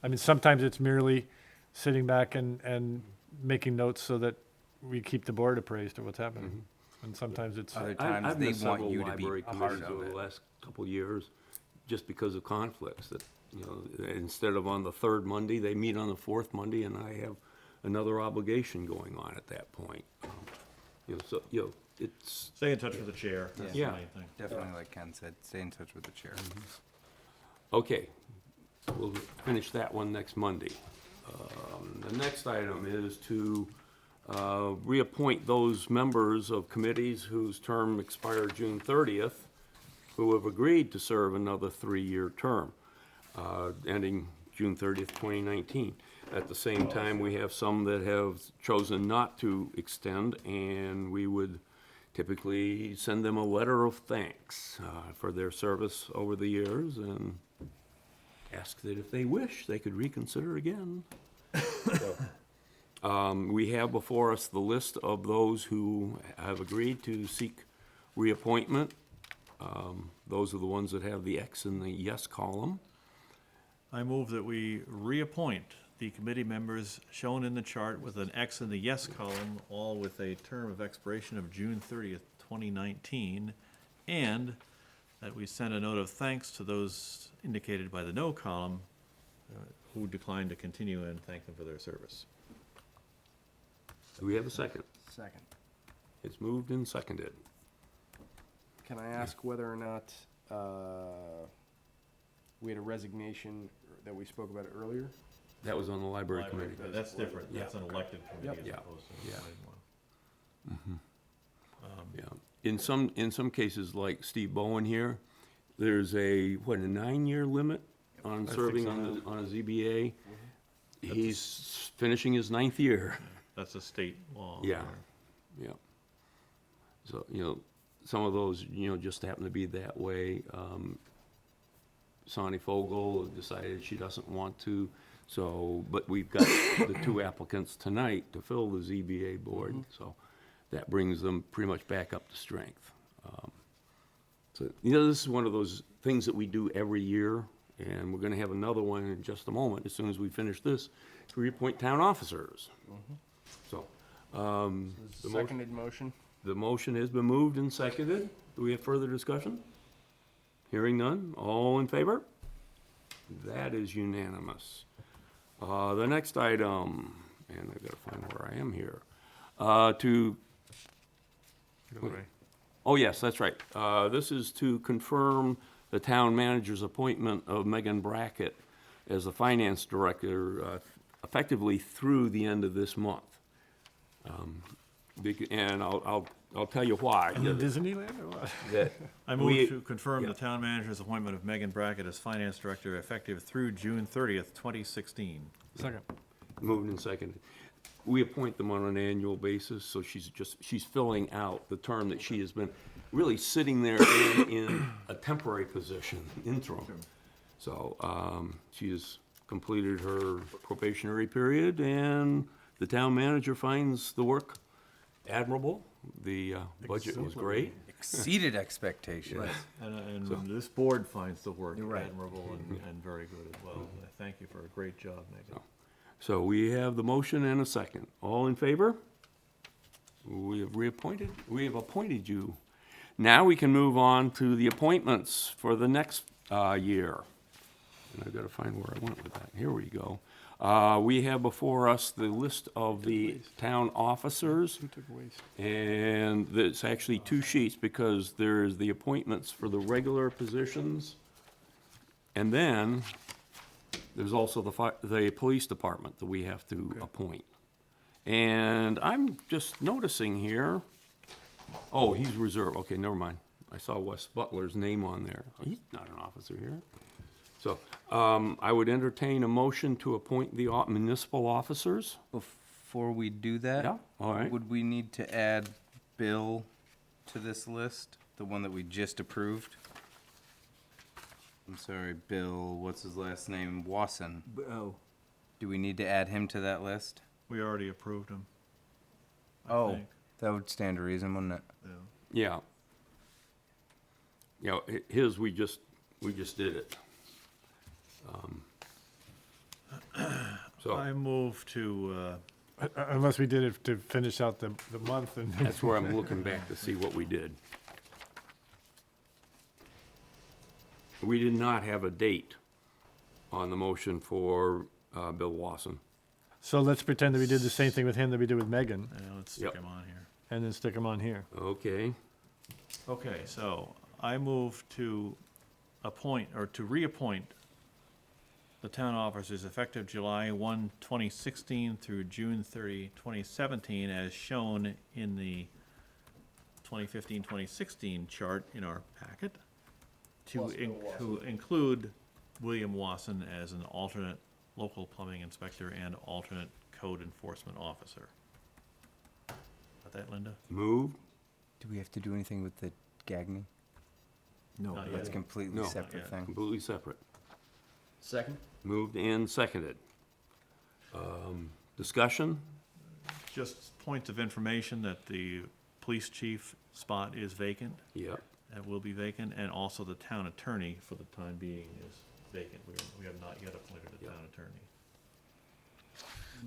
I mean, sometimes it's merely sitting back and making notes so that we keep the board appraised of what's happening. And sometimes it's, Other I- times I've they missed want several you to be library a part committees of over the it. last couple of years, just because of conflicts, that, you know, instead of on the third Monday, they meet on the fourth Monday, and I have another obligation going on at that point. You know, so, you know, it's, Stay in touch with the chair, that's the Yeah. main thing. Definitely, like Ken said, stay in touch with the chair. okay, we'll finish that one next Monday. The next item is to reappoint those members of committees whose term expired June 30th, who have agreed to serve another 3-year term, ending June 30th, 2019. At the same time, we have some that have chosen not to extend, and we would typically send them a letter of thanks for their service over the years, and ask that if they wish, they could reconsider again. We have before us the list of those who have agreed to seek reappointment. Those are the ones that have the X in the yes column. I move that we reappoint the committee members shown in the chart with an X in the yes column, all with a term of expiration of June 30th, 2019, and that we send a note of thanks to those indicated by the no column who declined to continue, and thank them for their service. Do we have a second? Second. It's moved and seconded. Can I ask whether or not we had a resignation that we spoke about earlier? That was on the library committee. That's different, Yeah. that's an elected committee as Yeah. opposed to an Yeah. appointed one. Yeah. In some cases, like Steve Bowen here, there's a 9-year limit on serving on a ZBA. He's finishing his 9th year. That's a state law. Yeah. Yeah. So, you know, some of those, you know, just happen to be that way. Sonny Fogel decided she doesn't want to, so, but we've got the 2 applicants tonight to fill the ZBA board, so that brings them pretty much back up to strength. So, you know, this is one of those things that we do every year, and we're gonna have another one in just a moment, as soon as we finish this, to reappoint town officers. So, the motion, Seconded motion? the motion has been moved and seconded. Do we have further discussion? Hearing none, all in favor? That is unanimous. The next item, and I've gotta find where I am here, oh, yes, that's right. This is to confirm the town manager's appointment of Megan Brackett as the finance director, effectively through the end of this month. And I'll tell you why. Disneyland or what? That I we- move to confirm yeah. the town manager's appointment of Megan Brackett as finance director effective through June 30th, 2016. Second. Moved and seconded. We appoint them on an annual basis, so she's filling out the term that she has been really sitting there in a temporary position, interim. So, she has completed her probationary period, and the town manager finds the work admirable. The budget was great. Exceeded expectations. And this board finds the work You're right. admirable and very good as well. I thank you for a great job, Megan. So we have the motion and a second. All in favor? We have appointed you. Now we can move on to the appointments for the next year. And I've got to find where I went with that. Here we go. We have before us the list of the town officers. Who took waste? And it's actually 2 sheets, because there's the appointments for the regular positions. And then there's also the police department that we have to appoint. And I'm just noticing here, oh, he's reserved, okay, never mind. I saw Wes Butler's name on there. He's not an officer here. So, I would entertain a motion to appoint the municipal officers. Before we do that, Yeah, all right. would we need to add Bill to this list, the one that we just approved? I'm sorry, Bill, what's his last name? Wasson. Oh, Do we need to add him to that list? We already approved him. I Oh, think. that would stand to reason, wouldn't it? Yeah. Yeah. His, we just did it. So I move to, Unless we did it to finish out the month and. that's where I'm looking back to see what we did. We did not have a date on the motion for Bill Wasson. So let's pretend that we did the same thing with him that we did with Megan, let's stick Yep. him on here. and then stick him on here. Okay. Okay, so I move to appoint, or to reappoint the town officers effective July 1, 2016 through June 30, 2017, as shown in the 2015-2016 chart in our packet, Plus Bill Wasson. to include William Wasson as an alternate local plumbing inspector and alternate code enforcement officer. Got that, Linda? Moved? Do we have to do anything with the Gagny? no. Not That's yet. completely No. separate Yeah. thing. Completely separate. Second? Moved and seconded. Discussion? Just points of information that the police chief spot is vacant, Yep. and will be vacant, and also the town attorney for the time being is vacant. We have not yet appointed a town attorney.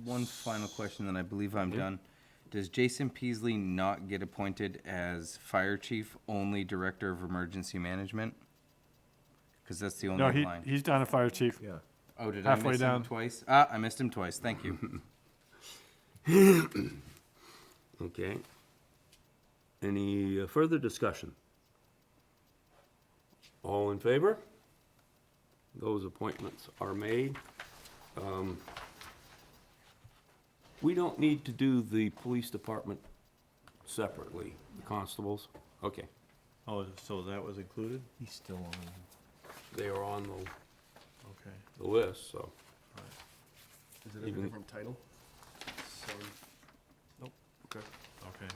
One final question, then I believe I'm done. Does Jason Peasley not get appointed as fire chief, only director of emergency management? Because that's the No, only line. he's down a fire chief. Yeah. Oh, did I halfway miss down. him twice? Ah, I missed him twice, thank you. Okay. Any further discussion? All in favor? Those appointments are made. We don't need to do the police department separately, the constables. Okay, Oh, so that was included? He's still on. they are on Okay. the list, so. Is it a Even- different title? So, Okay.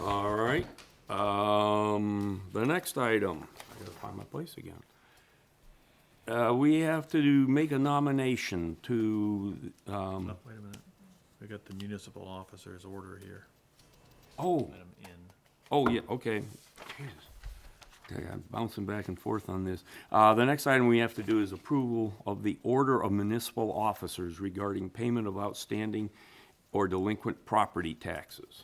All right, the next item, I gotta find my place again. We have to make a nomination to, No, wait a minute. We got the municipal officer's order here. oh, Item N. oh, yeah, okay. Jesus. Okay, I'm bouncing back and forth on this. The next item we have to do is approval of the order of municipal officers regarding payment of outstanding or delinquent property taxes.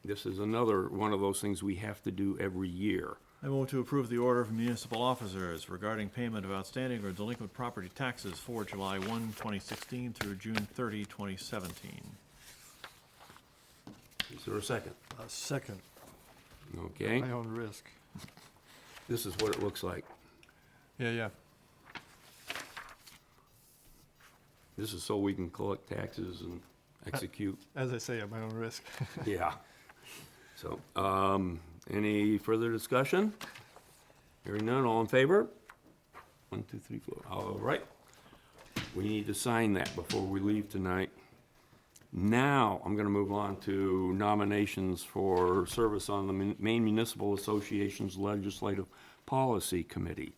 This is another one of those things we have to do every year. I move to approve the order of municipal officers regarding payment of outstanding or delinquent property taxes for July 1, 2016 through June 30, 2017. Is there a second? Second, Okay, my own risk. this is what it looks like. Yeah. This is so we can collect taxes and execute. As I say, at my own risk. Yeah. So, any further discussion? Hearing none, all in favor? 1, 2, 3, 4. All right. We need to sign that before we leave tonight. Now, I'm gonna move on to nominations for service on the Maine Municipal Association's Legislative Policy Committee.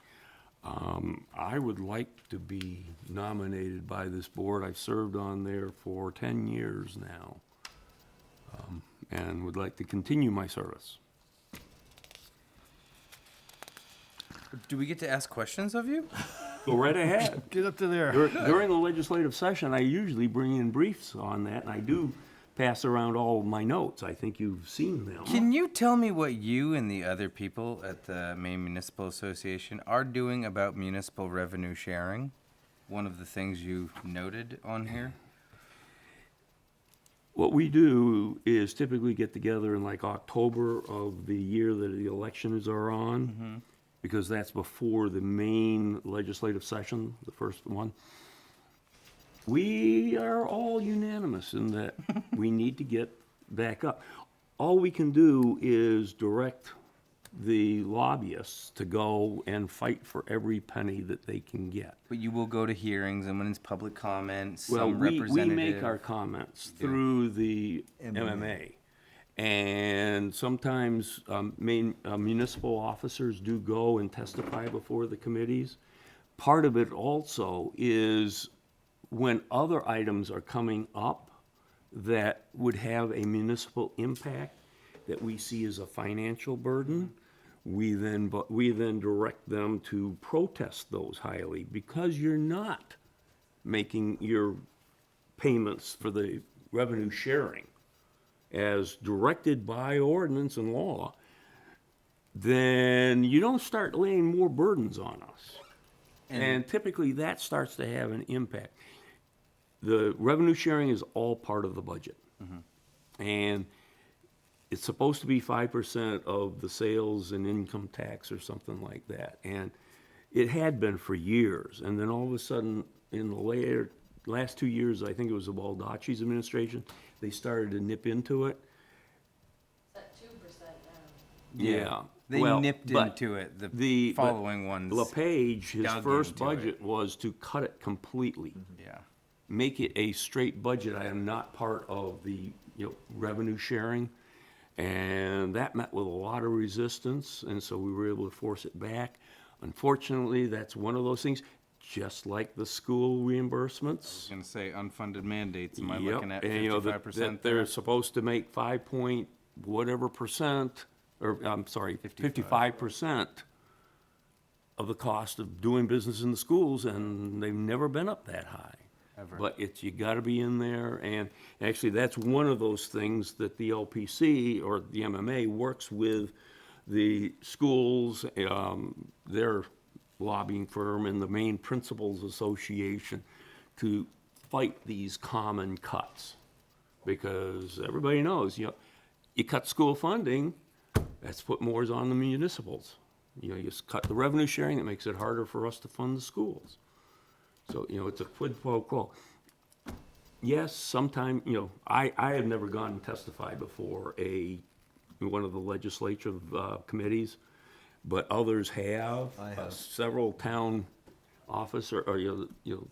I would like to be nominated by this board. I've served on there for 10 years now, and would like to continue my service. Do we get to ask questions of you? Go right ahead. Get up to there. During the legislative session, I usually bring in briefs on that, and I do pass around all of my notes. I think you've seen them. Can you tell me what you and the other people at the Maine Municipal Association are doing about municipal revenue sharing? One of the things you noted on here? What we do is typically get together in like October of the year that the elections are on, because that's before the main legislative session, the first one. We are all unanimous in that we need to get back up. All we can do is direct the lobbyists to go and fight for every penny that they can get. But you will go to hearings, and when it's public comment, Well, some we representative. make our comments do. through the MMA. And sometimes municipal officers do go and testify before the committees. Part of it also is when other items are coming up that would have a municipal impact that we see as a financial burden, we then direct them to protest those highly because you're not making your payments for the revenue sharing as directed by ordinance and law, then you don't start laying more burdens on us. And typically, that starts to have an impact. The revenue sharing is all part of the budget. And it's supposed to be 5% of the sales and income tax or something like that. And it had been for years. And then all of a sudden, in the last 2 years, I think it was the Baldacci's administration, they started to nip into it. It's at 2% now. Yeah. They Well, nipped but into it, the but following ones. LePage, his dug first into budget it. was to cut it completely. Yeah. Make it a straight budget item, not part of the, revenue sharing. And that met with a lot of resistance, and so we were able to force it back. Unfortunately, that's one of those things, just like the school reimbursements. Gonna say unfunded mandates, am I Yep, looking at and, 55% that there? they're supposed to make 5 point whatever percent, or, I'm sorry, 55% of the cost of doing business in the schools, and they've never been up that high. Ever. But you gotta be in there, and actually, that's one of those things that the LPC or the MMA works with the schools, their lobbying firm and the Maine Principals Association to fight these common cuts. Because everybody knows, you cut school funding, that's put more on the municipals. You just cut the revenue sharing, it makes it harder for us to fund the schools. So, it's a quid pro quo. Yes, sometime, I have never gone and testified before one of the legislature committees, but others have. I have. Several town officer, or,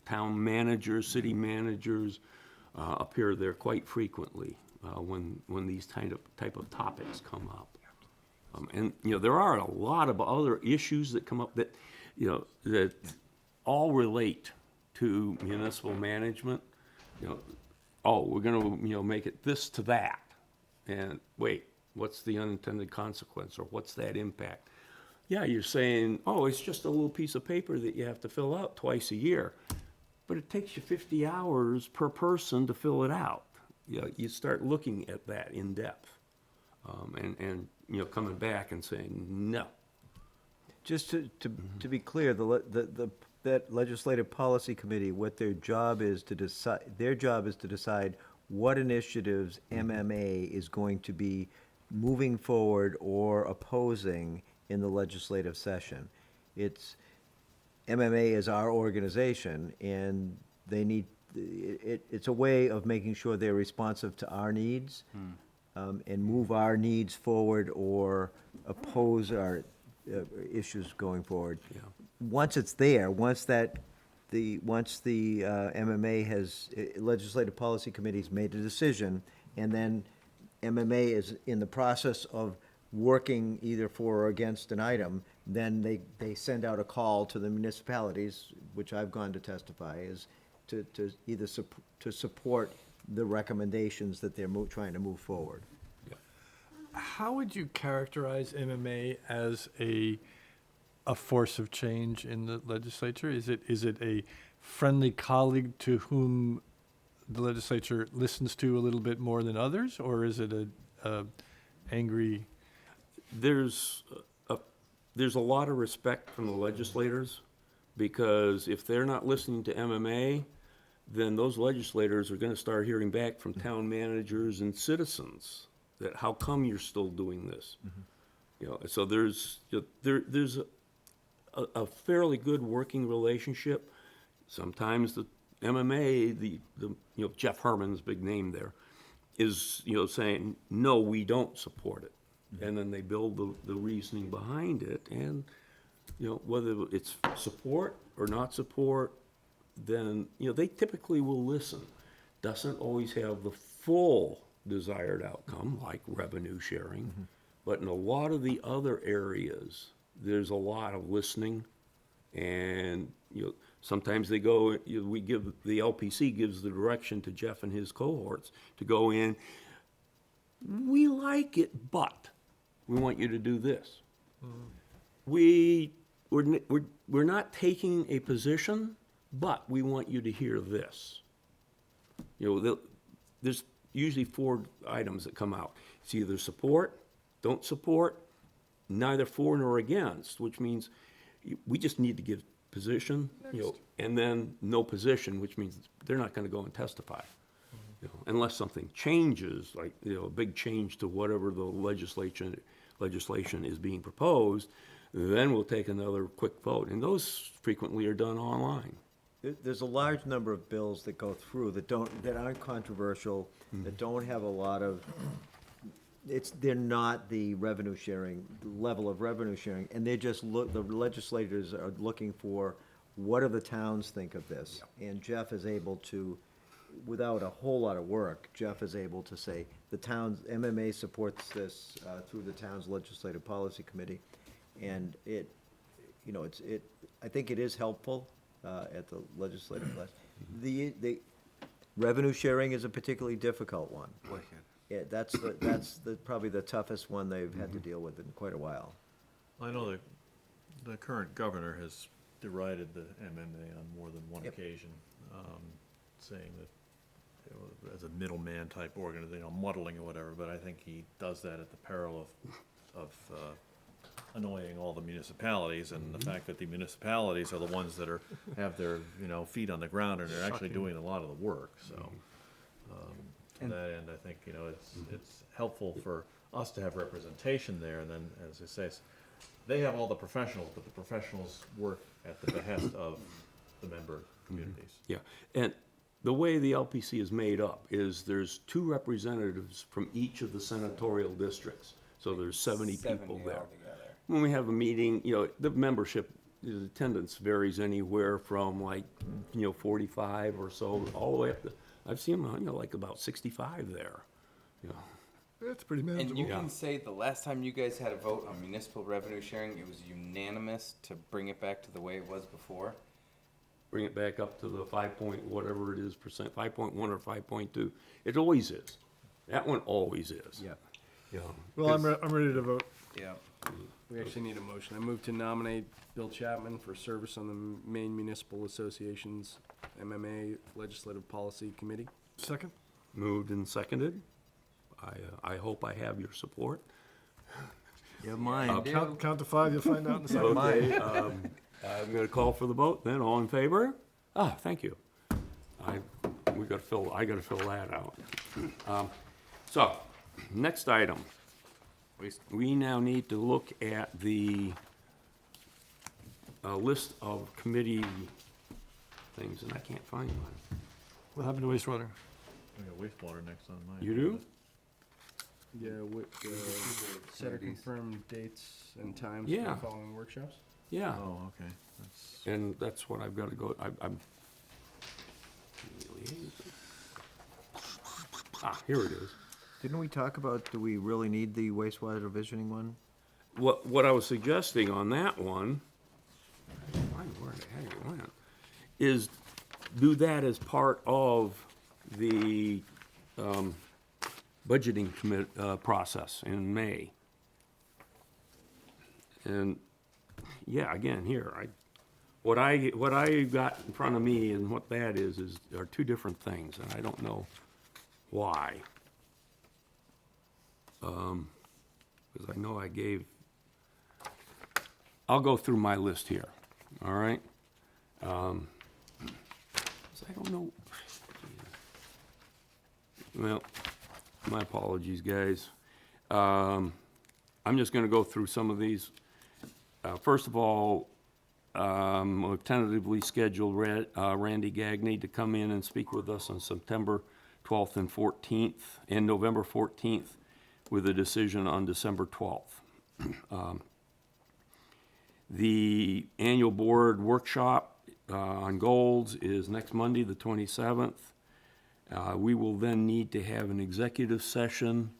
town managers, city managers, appear there quite frequently, when these type of topics come up. And, there are a lot of other issues that come up that, that all relate to municipal management. We're gonna, make it this to that. And wait, what's the unintended consequence, or what's that impact? Yeah, you're saying, it's just a little piece of paper that you have to fill out twice a year. But it takes you 50 hours per person to fill it out. You start looking at that in depth. And coming back and saying, no. Just to be clear, that legislative policy committee, what their job is to decide what initiatives MMA is going to be moving forward or opposing in the legislative session. MMA is our organization, and it's a way of making sure they're responsive to our needs, and move our needs forward or oppose our issues going forward. Yeah. Once it's there, once the MMA has, Legislative Policy Committee's made a decision, and then MMA is in the process of working either for or against an item, then they send out a call to the municipalities, which I've gone to testify, is to either to support the recommendations that they're trying to move forward. How would you characterize MMA as a force of change in the legislature? Is it a friendly colleague to whom the legislature listens to a little bit more than others, or is it a angry? There's a lot of respect from the legislators, because if they're not listening to MMA, then those legislators are gonna start hearing back from town managers and citizens that, how come you're still doing this? So there's a fairly good working relationship. Sometimes the MMA, Jeff Herman's big name there, is, saying, no, we don't support it. And then they build the reasoning behind it, and, whether it's support or not support, then, they typically will listen. Doesn't always have the full desired outcome, like revenue sharing. But in a lot of the other areas, there's a lot of listening. And, sometimes they go, we give, the LPC gives the direction to Jeff and his cohorts to go in. We like it, but we want you to do this. We're not taking a position, but we want you to hear this. There's usually 4 items that come out. It's either support, don't support, neither for nor against, which means we just need to give position, and then no position, which means they're not gonna go and testify. Unless something changes, like, a big change to whatever the legislation is being proposed, then we'll take another quick vote, and those frequently are done online. There's a large number of bills that go through that aren't controversial, that don't have a lot of, they're not the revenue sharing, level of revenue sharing, and the legislators are looking for, what do the towns think of this? And Jeff is able to, without a whole lot of work, Jeff is able to say, the town's, MMA supports this, through the town's legislative policy committee, and I think it is helpful, at the legislative class. The revenue sharing is a particularly difficult one. Yeah, that's probably the toughest one they've had to deal with in quite a while. I know the current governor has derided the MMA on more than one occasion, saying that, as a middleman type organization, muddling or whatever, but I think he does that at the peril of annoying all the municipalities, and the fact that the municipalities are the ones that have their, feet on the ground, and they're actually doing a lot of the work, so. To that end, I think, it's helpful for us to have representation there, and then, as I say, they have all the professionals, but the professionals work at the behest of the member communities. Yeah, and the way the LPC is made up is there's 2 representatives from each of the senatorial districts, so there's 70 people there. When we have a meeting, the membership, the attendance varies anywhere from 45 or so, all the way up to, I've seen them, like about 65 there. That's pretty And manageable. you can say the last time you guys had a vote on municipal revenue sharing, it was unanimous to bring it back to the way it was before? Bring it back up to the 5 point, whatever it is, percent, 5.1 or 5.2. It always is. That one always is. Yeah. Well, I'm ready to vote. Yeah. We actually need a motion. I move to nominate Bill Chapman for service on the Maine Municipal Association's MMA Legislative Policy Committee. Second? Moved and seconded. I hope I have your support. Yeah, mine. Count to 5, you'll find out in a second. Okay, I'm gonna call for the vote then. All in favor? Ah, thank you. I gotta fill that out. So, next item. We now need to look at the list of committee things, and I can't find one. What happened to wastewater? We got wastewater next on mine. You do? Yeah, set or confirm dates and times for Yeah. the following workshops. Yeah, Oh, okay. That's, and that's what I've gotta go, I'm. Ah, here it is. Didn't we talk about, do we really need the wastewater divisioning one? What I was suggesting on that one, find where the heck it went, is do that as part of the budgeting process in May. And, yeah, again, here, what I got in front of me and what that are 2 different things, and I don't know why. Because I know I'll go through my list here, all right? 'Cause I don't know. Well, my apologies, guys. I'm just gonna go through some of these. First of all, we've tentatively scheduled Randy Gagney to come in and speak with us on September 12th and 14th, and November 14th, with a decision on December 12th. The annual board workshop on goals is next Monday, the 27th. We will then need to have an executive session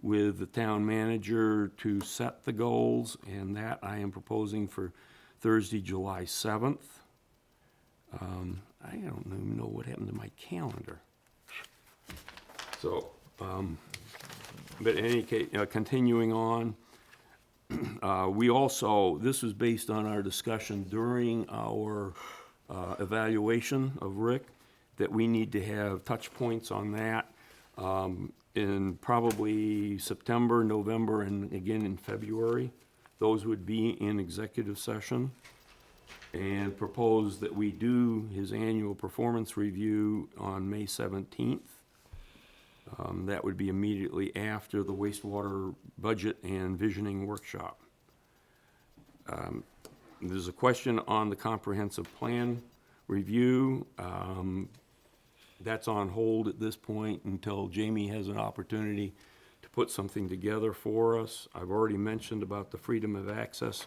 with the town manager to set the goals, and that I am proposing for Thursday, July 7th. I don't even know what happened to my calendar. So, but in any case, continuing on, we also, this was based on our discussion during our evaluation of Rick, that we need to have touch points on that in probably September, November, and again in February. Those would be in executive session. And propose that we do his annual performance review on May 17th. That would be immediately after the wastewater budget and visioning workshop. There's a question on the comprehensive plan review. That's on hold at this point until Jamie has an opportunity to put something together for us. I've already mentioned about the freedom of access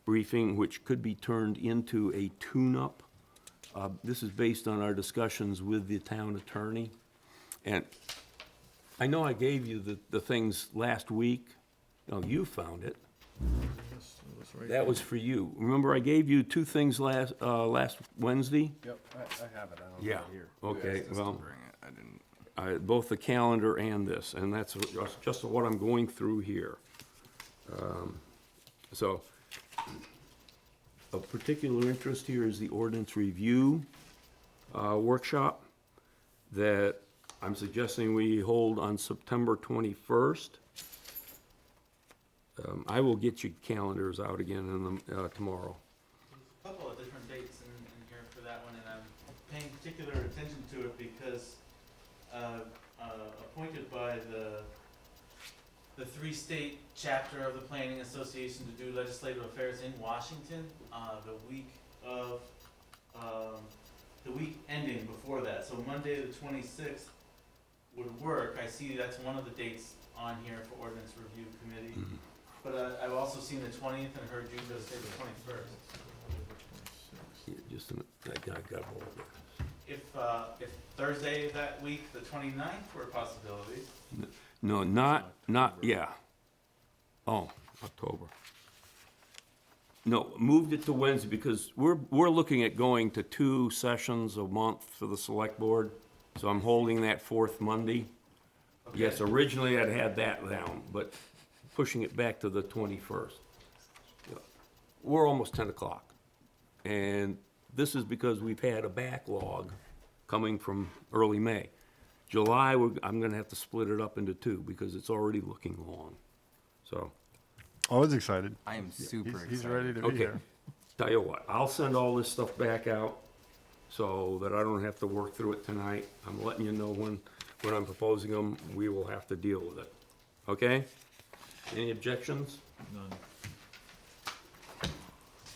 briefing, which could be turned into a tune-up. This is based on our discussions with the town attorney. And I know I gave you the things last week. No, you found it. That was for you. Remember, I gave you two things last Wednesday? Yep, I have it, I don't Yeah, have it here. okay, well, Bring it, I didn't. both the calendar and this, and that's just what I'm going through here. So, of particular interest here is the ordinance review workshop that I'm suggesting we hold on September 21st. I will get you calendars out again tomorrow. A couple of different dates in here for that one, and I'm paying particular attention to it because appointed by the three-state chapter of the Planning Association to do legislative affairs in Washington, the week ending before that, so Monday the 26th would work. I see that's one of the dates on here for ordinance review committee. But I've also seen the 20th and heard you just say the 21st. Here, just a minute, I got all of it. If Thursday that week, the 29th, were a possibility. No, yeah. Oh, October. No, moved it to Wednesday because we're looking at going to 2 sessions a month for the select board. So I'm holding that fourth Monday. Yes, originally I'd had that down, but pushing it back to the 21st. We're almost 10 o'clock. And this is because we've had a backlog coming from early May. July, I'm gonna have to split it up into 2 because it's already looking long. So, Always excited. I am super excited. He's ready to be okay, here. tell you what, I'll send all this stuff back out so that I don't have to work through it tonight. I'm letting you know when I'm proposing them, we will have to deal with it. Okay? Any objections? None.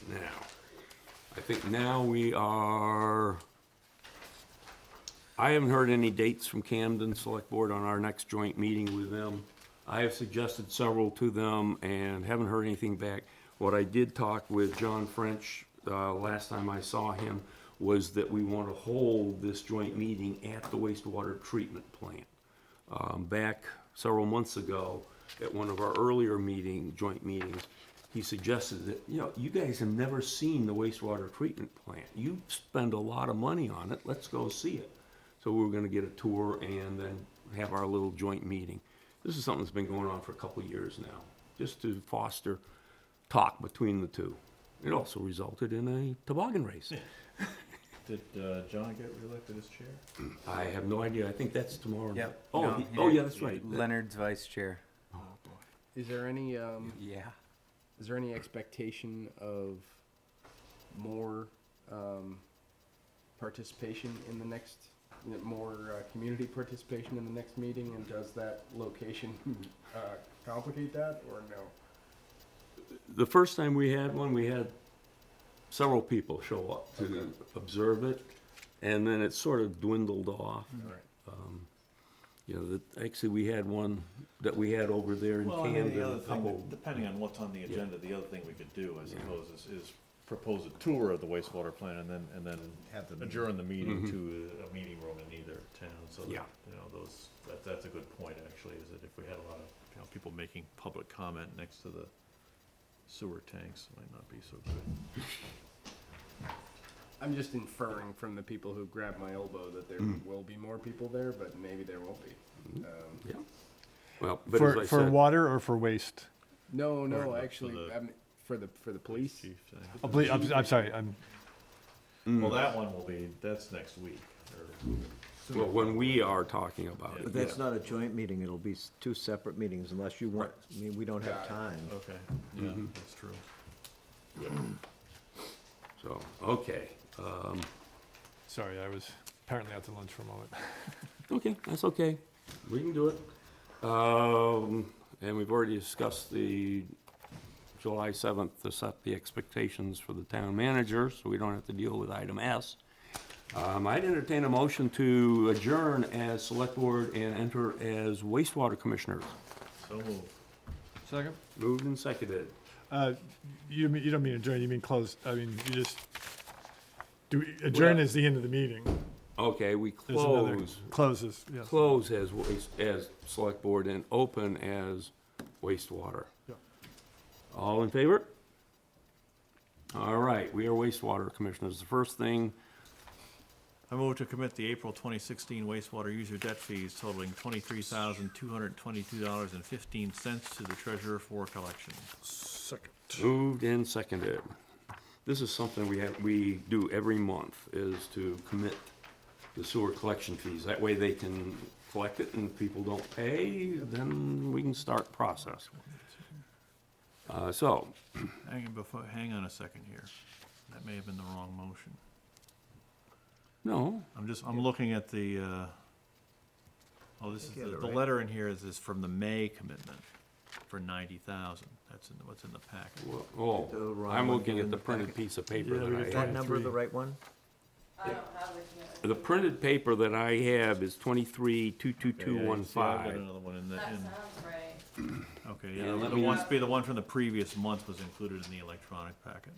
Now, I think now I haven't heard any dates from Camden Select Board on our next joint meeting with them. I have suggested several to them and haven't heard anything back. What I did talk with John French, last time I saw him, was that we want to hold this joint meeting at the wastewater treatment plant. Back several months ago, at one of our earlier joint meetings, he suggested that, you guys have never seen the wastewater treatment plant. You spend a lot of money on it, let's go see it. So we were gonna get a tour and then have our little joint meeting. This is something that's been going on for a couple of years now, just to foster talk between the two. It also resulted in a toboggan race. Did John get reelected as chair? I have no idea, I think that's tomorrow. Yep. Oh, No, oh yeah, that's right. Leonard's vice chair. Is there any, Yeah. is there any expectation of more, participation in the next, more, community participation in the next meeting? And does that location, complicate that, or no? The first time we had one, we had several people show up to observe it, and then it sort of dwindled off. All right. Actually, we had one that we had over there in Well, I mean, Camden, the other a couple. thing, depending on what's on the agenda, the other thing we could do, I suppose, is propose a tour of the wastewater plant and then Have the meeting. adjourn the meeting to a meeting room in either town, so that, Yeah. you know, that's a good point, actually, is that if we had a lot of, you know, people making public comment next to the sewer tanks, it might not be so good. I'm just inferring from the people who grabbed my elbow that there will be more people there, but maybe there won't be. Yeah. Well, but as I For said, water or for waste? No, no, the- actually, the- I mean, for the police. Chief thing. Oh, please, I'm sorry, Well, that one will be, that's next week, or. well, when we are talking about But it, that's not a joint meeting, it'll be two separate meetings unless you want, I mean, we don't have time. Okay, yeah, that's true. so, okay. sorry, I was apparently out to lunch for a moment. Okay, that's okay. We can do it. And we've already discussed the July 7th to set the expectations for the town manager, so we don't have to deal with item S. I'd entertain a motion to adjourn as select board and enter as wastewater commissioners. So moved. Second? Moved and seconded. You don't mean adjourn, you mean close, I mean, you just, adjourn is the end of the meeting. Okay, we There's another, close, closes, yes. close as select board and open as wastewater. Yeah. All in favor? All right, we are wastewater commissioners. The first thing, I move to commit the April 2016 wastewater user debt fees totaling $23,222.15 to the treasurer for collection. Second. moved and seconded. This is something we do every month, is to commit the sewer collection fees. That way they can collect it, and if people don't pay, then we can start process. So, Hang on a second here. That may have been the wrong motion. no, I'm looking at the, this is, Get it the right. letter in here is from the May commitment for 90,000. That's what's in the packet. oh, The wrong I'm one looking in at the the printed packet. piece of paper Yeah, we that got I Is have. that number the right one? I don't have the commitment. The printed paper that I have is Okay, yeah, see, I've got 23-22215. another one in the, That sounds right. okay, Yeah, yeah, let the me- one, the one from the previous month was included in the electronic packet.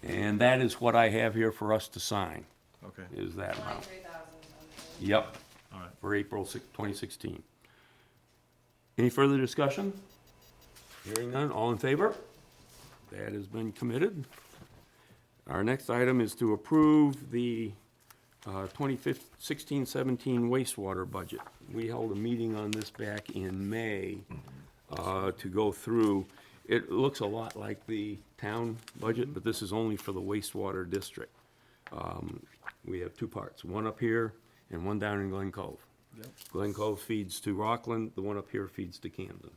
And that is what I have here for us to sign, Okay, is that amount. 23,000 something. Yep, all right. for April 2016. Any further discussion? Hearing none, all in favor? That has been committed. Our next item is to approve the 2016-17 wastewater budget. We held a meeting on this back in May to go through. It looks a lot like the town budget, but this is only for the wastewater district. We have two parts, one up here and one down in Glen Cove. Glen Cove feeds to Rockland, the one up here feeds to Camden.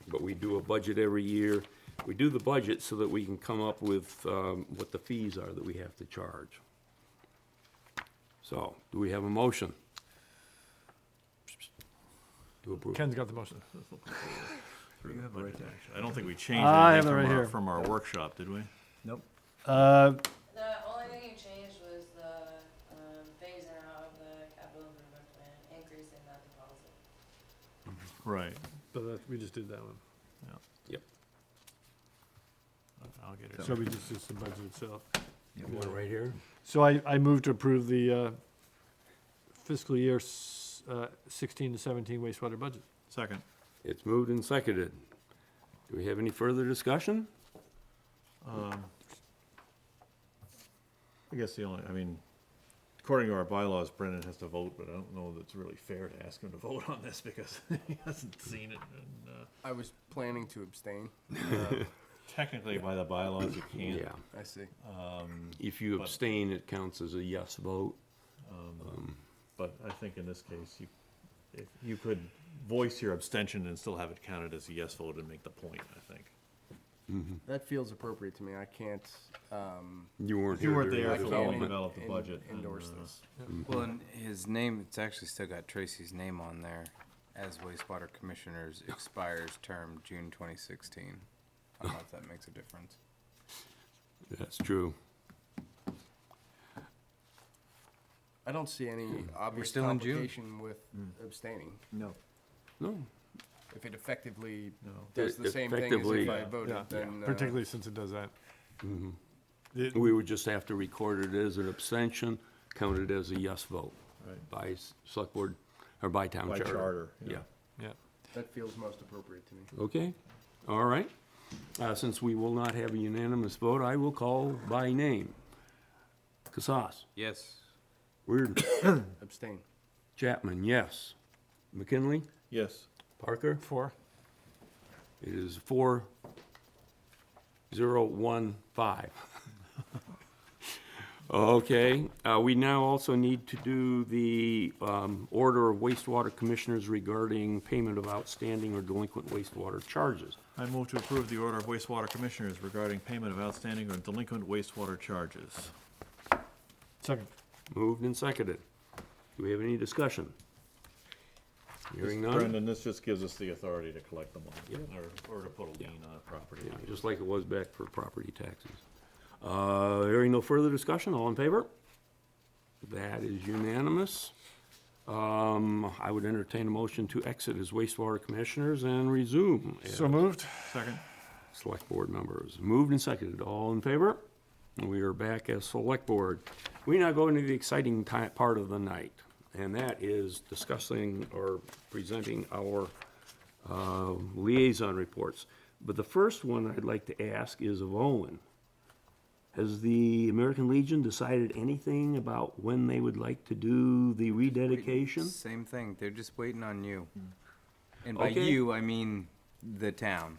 But we do a budget every year. We do the budget so that we can come up with what the fees are that we have to charge. So, do we have a motion? To approve. Ken's got the motion. You have it right there. I don't think we changed I have anything it right from our, here. from our workshop, did we? Nope. The only thing you changed was the phasing out of the capital improvement plan, increasing that deposit. Right. But we just did that one. Yep. I'll get it. So we just did the budget itself. You want it right here? So I move to approve the fiscal year 16 to 17 wastewater budget. Second. It's moved and seconded. Do we have any further discussion? I guess the only, I mean, according to our bylaws, Brendan has to vote, but I don't know that it's really fair to ask him to vote on this because he hasn't seen it. And I was planning to abstain. technically, by the bylaws, you can't. Yeah. I see. If you But- abstain, it counts as a yes vote. But I think in this case, if you could voice your abstention and still have it counted as a yes vote and make the point, I think. That feels appropriate to me. I can't You weren't You here weren't during there the for the development. develop the budget. and, endorse this. Well, and his name, it's actually still got Tracy's name on there as wastewater commissioners, expires term June 2016. I don't know if that makes a difference. That's true. I don't see any obvious still in June. complication with abstaining. No. No, if it effectively does the same thing as Effectively, if I yeah. voted, Yeah, then. particularly since it does that. It- We would just have to record it as an abstention, count it as a yes vote Right. by select board, or by town By charter. charter, Yeah, Yeah. That feels most appropriate to me. okay, all right. Since we will not have a unanimous vote, I will call by name. Casas, Yes. Weird, Abstain. Chapman, yes. McKinley, yes. Parker? 4. It is 4-0-1-5. Okay, we now also need to do the order of wastewater commissioners regarding payment of outstanding or delinquent wastewater charges. I move to approve the order of wastewater commissioners regarding payment of outstanding or delinquent wastewater charges. Second. Moved and seconded. Do we have any discussion? Hearing none? Brendan, this just gives us the authority to collect the money, or to put a lien on a property. Yeah, just like it was back for property taxes. Hearing no further discussion, all in favor? That is unanimous. I would entertain a motion to exit as wastewater commissioners and resume as So moved? Second? select board members. Moved and seconded, all in favor? We are back as select board. We now go into the exciting part of the night, and that is discussing or presenting our liaison reports. But the first one I'd like to ask is of Owen. Has the American Legion decided anything about when they would like to do the rededication? Same thing. They're just waiting on you. And by Okay. you, I mean the town.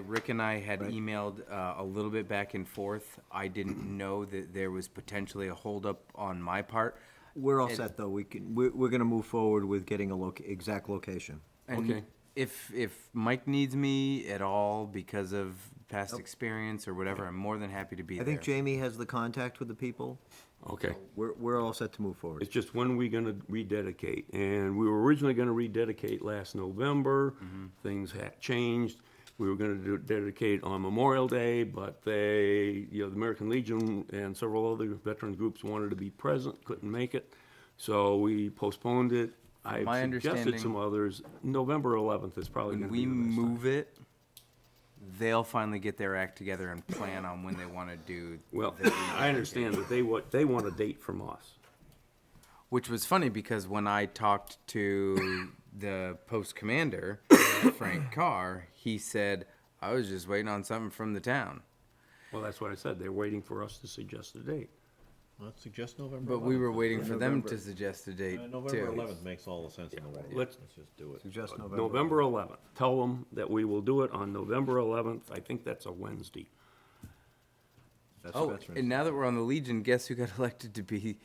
Rick and I had emailed a little bit back and forth. I didn't know that there was potentially a holdup on my part. We're all It- set, though. We're gonna move forward with getting a exact location. And Okay. if Mike needs me at all because of past experience or whatever, I'm more than happy to be I there. think Jamie has the contact with the people. Okay. We're all set to move forward. It's just when we gonna rededicate? And we were originally gonna rededicate last November. Things had changed. We were gonna dedicate on Memorial Day, but the American Legion and several other veteran groups wanted to be present, couldn't make it. So we postponed it. I My suggested understanding- some others. November 11th is probably When gonna we be the best time. move it, they'll finally get their act together and plan on when they want to do. Well, the I understand that they want a date from us. Which was funny because when I talked to the post commander, Frank Carr, he said, I was just waiting on something from the town. Well, that's what I said. They're waiting for us to suggest a date. Let's suggest November But we 11th. were waiting for them to suggest a date November too. 11th makes all the sense in the world. let's- Let's just do it. Suggest November 11th. Tell them that we will do it on November 11th. I think that's a Wednesday. That's Oh, Veterans and now that we're on the Legion, guess who got elected to be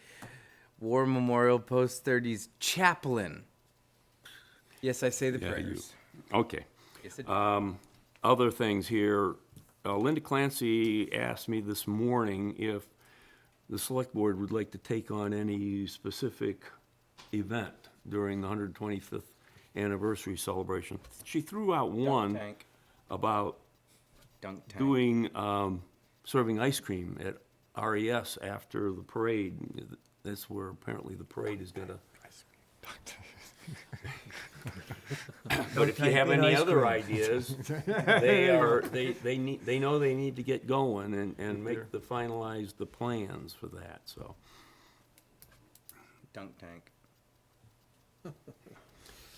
War Memorial Post 30's chaplain? Yes, I say the Yeah, you. prayers. Okay. Yes, I do. Other things here. Linda Clancy asked me this morning if the select board would like to take on any specific event during the 125th anniversary celebration. She threw out one Tank. about Dunk tank. doing, serving ice cream at RES after the parade. That's where apparently the parade is gonna. But if you have any other ideas, they know they need to get going and make finalize the plans for that, so. Dunk tank.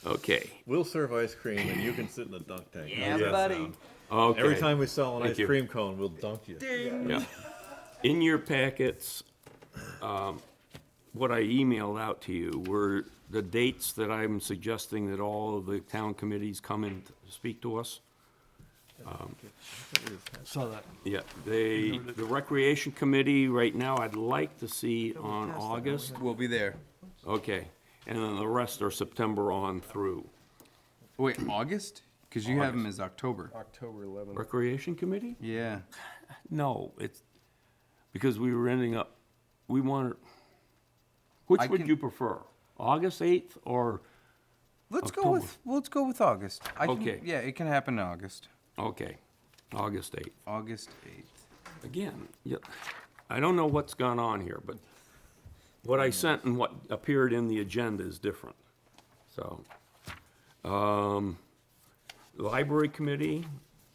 Okay, We'll serve ice cream and you can sit in the dunk tank. Yeah, How's that buddy. sound? okay. Every time we sell an Thank ice you. cream cone, we'll dunk you. Yeah. In your packets, what I emailed out to you were the dates that I'm suggesting that all of the town committees come and speak to us. Saw that. Yeah, the Recreation Committee, right now, I'd like to see on August. We'll be there. Okay, and then the rest are September on through. Wait, August? Because you have them as October. October 11th. Recreation Committee? Yeah. No, it's, because we were ending up, we wanted, which I would can- you prefer? August 8th or, Let's October. go with August. Okay. Yeah, it can happen in August. okay, August 8th. August 8th. Again, yeah, I don't know what's gone on here, but what I sent and what appeared in the agenda is different. So, The Library Committee,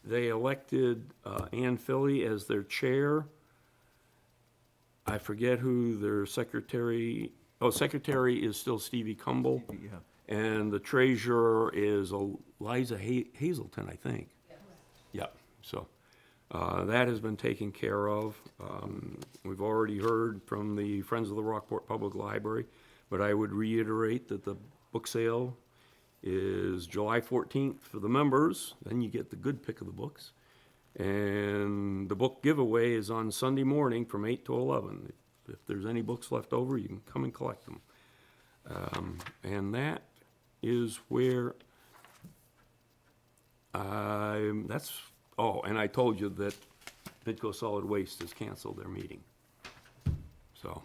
they elected Ann Philly as their chair. I forget who their secretary, secretary is still Stevie Cumble. Yeah. And the treasurer is Eliza Hazelton, I think. Yeah, so that has been taken care of. We've already heard from the Friends of the Rockport Public Library, but I would reiterate that the book sale is July 14th for the members, then you get the good pick of the books. And the book giveaway is on Sunday morning from 8 to 11. If there's any books left over, you can come and collect them. And that is where and I told you that Midco Solid Waste has canceled their meeting. So,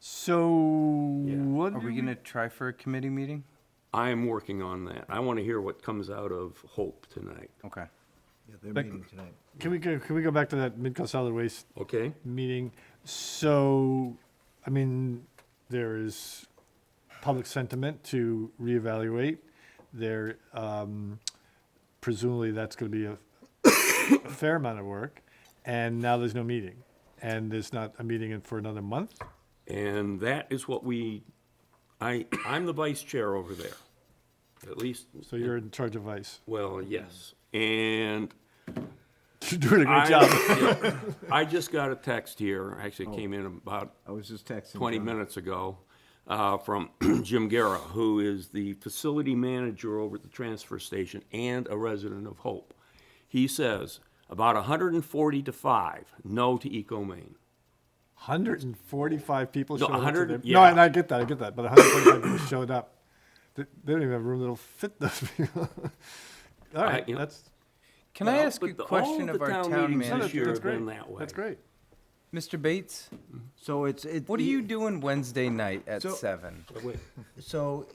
So, what Are we gonna try for a committee meeting? I am working on that. I want to hear what comes out of Hope tonight, Okay. Yeah, they're Like- meeting tonight. can we go back to that Midco Solid Waste okay? meeting? So, I mean, there is public sentiment to reevaluate. There, presumably that's gonna be a fair amount of work, and now there's no meeting. And there's not a meeting for another month? And that is what I'm the vice chair over there, at least. So you're in charge of ICE. Well, yes. And You're doing a great job. I just got a text here, actually came in about I was just texting. 20 John. minutes ago, from Jim Guerra, who is the facility manager over at the transfer station and a resident of Hope. He says about 140 to 5, no to Eco Maine. 145 people No, showed up. 100 No, yeah. and I get that, but 145 people showed up. They don't even have room that'll fit those people. All right, you know, that's, Can I Well, ask a but the- question all of the our town town meetings manager? this year that's have been great. that way. That's great. Mr. Bates, So what are you doing Wednesday night at So- 7? So,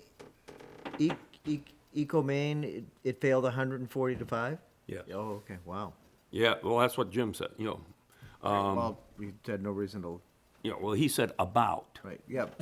Eco Maine, it failed 140 to 5? Yeah. Oh, okay, wow. Yeah, well, that's what Jim said, Well, we had no reason to, well, he said about, right, yep.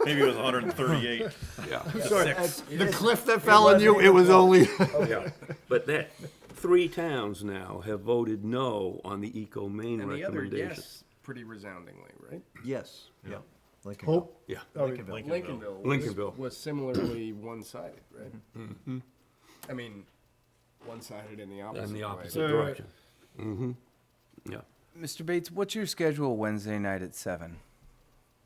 Maybe it was 138. yeah. The cliff that fell on you, it was only. Yeah, but that, 3 towns now have voted no on the Eco Maine And the other recommendation. yes, pretty resoundingly, right? Yes, yeah. Lincoln. Hope. Yeah, Lincolnville. Lincolnville. Was similarly one-sided, right? I mean, one-sided in the opposite in the way. opposite direction. Mm-hmm, yeah. Mr. Bates, what's your schedule Wednesday night at 7?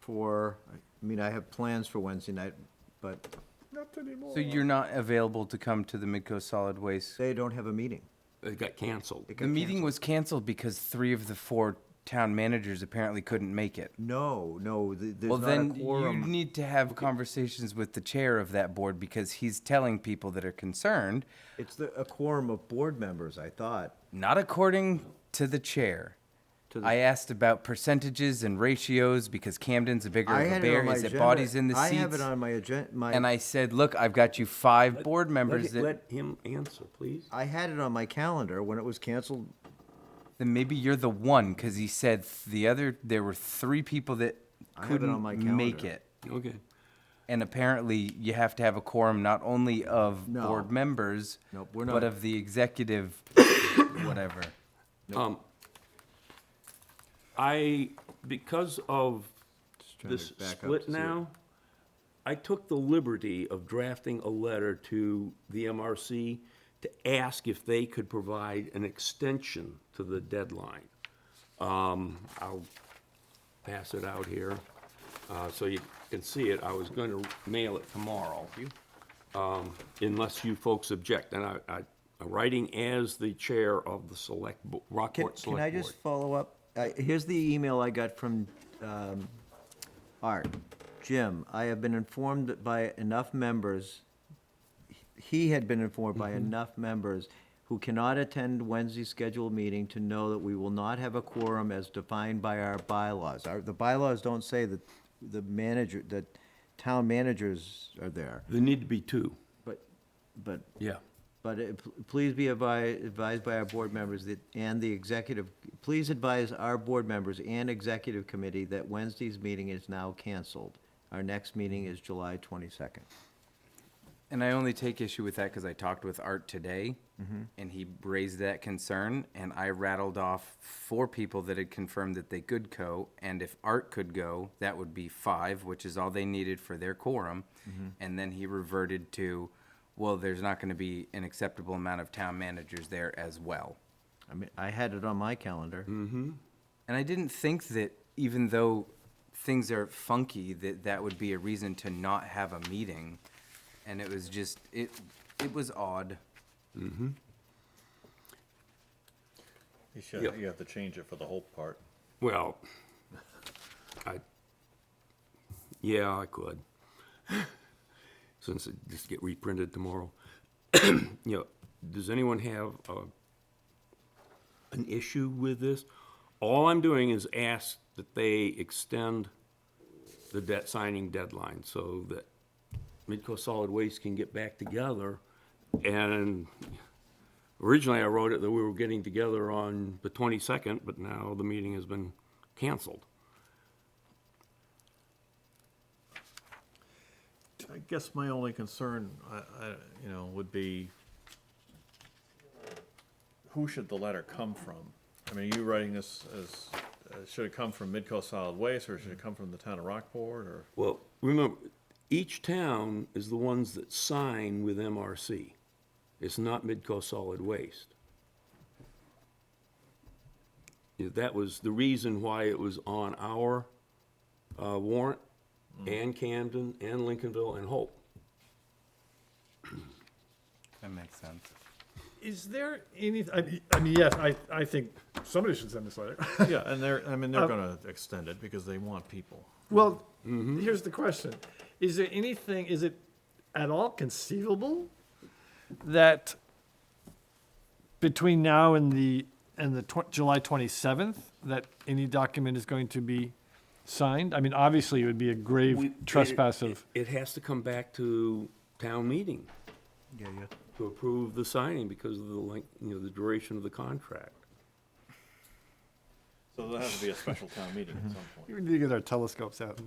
I have plans for Wednesday night, but Not anymore. So you're not available to come to the Midco Solid Waste? they don't have a meeting. It got canceled. It The got meeting canceled. was canceled because 3 of the 4 town managers apparently couldn't make it. No, there's Well, not then a you quorum. need to have conversations with the chair of that board because he's telling people that are concerned, It's a quorum of board members, I thought. not according to the chair. To the- I asked about percentages and ratios because Camden's a bigger I of a had it on bear. my Is it agenda. bodies in the I seats? have it on my agenda, And I said, look, I've got you 5 board members that, Let him answer, please. I had it on my calendar when it was canceled. then maybe you're the one, because he said there were 3 people that I have it on couldn't my make calendar. it. Okay. And apparently, you have to have a quorum not only of No. board members, Nope, we're but not. of the executive, whatever. Because of trying to this back up split to see it. now, I took the liberty of drafting a letter to the MRC to ask if they could provide an extension to the deadline. I'll pass it out here, so you can see it. I was going to mail it tomorrow, unless you folks object. And I'm writing as the chair of the Rockport Select Board. Can I just follow up? Here's the email I got from Art. Jim, I have been informed that by enough members, he had been informed by enough members who cannot attend Wednesday's scheduled meeting to know that we will not have a quorum as defined by our bylaws. The bylaws don't say that that town managers are there, There need to be 2, but yeah. please be advised by our board members and the executive, please advise our board members and executive committee that Wednesday's meeting is now canceled. Our next meeting is July 22nd. And I only take issue with that because I talked with Art today, and he raised that concern, and I rattled off 4 people that had confirmed that they could go, and if Art could go, that would be 5, which is all they needed for their quorum. And then he reverted to, well, there's not going to be an acceptable amount of town managers there as well. I mean, I had it on my calendar. And I didn't think that even though things are funky, that would be a reason to not have a meeting. And it was just, it was odd. You should, Yep. you have to change it for the whole part. Well, yeah, I could. Since it just get reprinted tomorrow. You know, does anyone have an issue with this? All I'm doing is ask that they extend the debt signing deadline so that Midco Solid Waste can get back together. And originally I wrote it that we were getting together on the 22nd, but now the meeting has been canceled. I guess my only concern, would be, who should the letter come from? I mean, are you writing this as, should it come from Midco Solid Waste, or should it come from the town of Rockport, or? Well, remember, each town is the ones that sign with MRC. It's not Midco Solid Waste. That was the reason why it was on our warrant, and Camden, and Lincolnville, and Hope. That makes sense. Is there any, I mean, yes, I think somebody should send this letter. Yeah, and they're gonna extend it because they want people. Well, here's the question. Is there anything, is it at all conceivable that between now and the July 27th, that any document is going to be signed? I mean, obviously, it would be a grave trespass of, It has to come back to town meeting to approve the signing because of the length, the duration of the contract. So there'll have to be a special town meeting at some point. we need to get our telescopes out.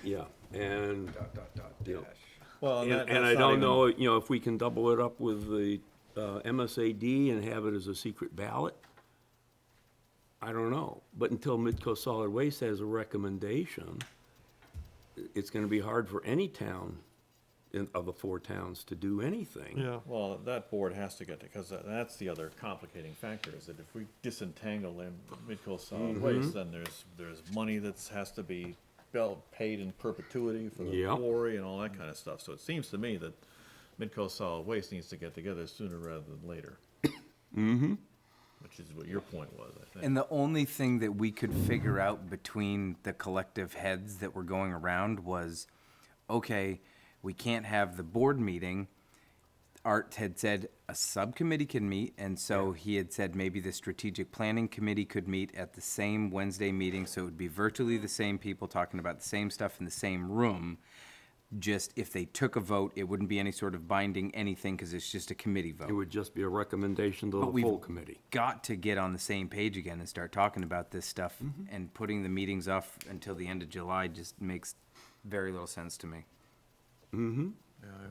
Yeah, and, you know, Well, and I don't know, if we can double it up with the MSAD and have it as a secret ballot. I don't know, but until Midco Solid Waste has a recommendation, it's gonna be hard for any town of the 4 towns to do anything. Yeah. Well, that board has to get, because that's the other complicating factor, is that if we disentangle them, Midco Solid Waste, then there's money that has to be paid in perpetuity for the Yep. quarry and all that kind of stuff. So it seems to me that Midco Solid Waste needs to get together sooner rather than later. Which is what your point was, I think. And the only thing that we could figure out between the collective heads that were going around was, okay, we can't have the board meeting. Art had said a subcommittee can meet, and so he had said maybe the strategic planning committee could meet at the same Wednesday meeting, so it would be virtually the same people talking about the same stuff in the same room. Just if they took a vote, it wouldn't be any sort of binding anything, because it's just a committee It vote. would just be a recommendation to But the we've full committee. got to get on the same page again and start talking about this stuff, and putting the meetings off until the end of July just makes very little sense to me. Yeah, I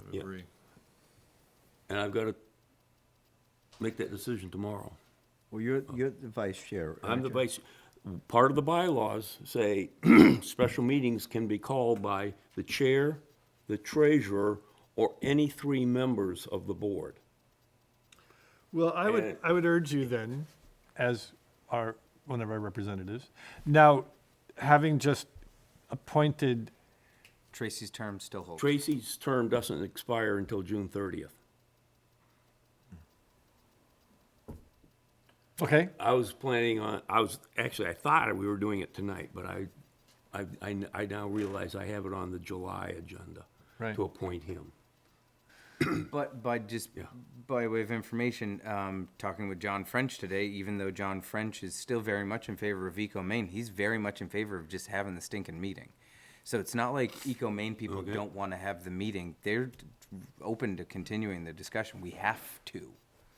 would Yeah. agree. And I've gotta make that decision tomorrow. Well, you're the vice chair. I'm the aren't you? vice, part of the bylaws say special meetings can be called by the chair, the treasurer, or any 3 members of the board. Well, I And- would urge you then, as one of our representatives, now, having just appointed, Tracy's term still holds. Tracy's term doesn't expire until June 30th. okay, I was planning on, I thought we were doing it tonight, but I now realize I have it on the July agenda Right. to appoint him. But by way of information, talking with John French today, even though John French is still very much in favor of Eco Maine, he's very much in favor of just having the stinking meeting. So it's not like Eco Maine people Okay. don't want to have the meeting. They're open to continuing the discussion. We have to.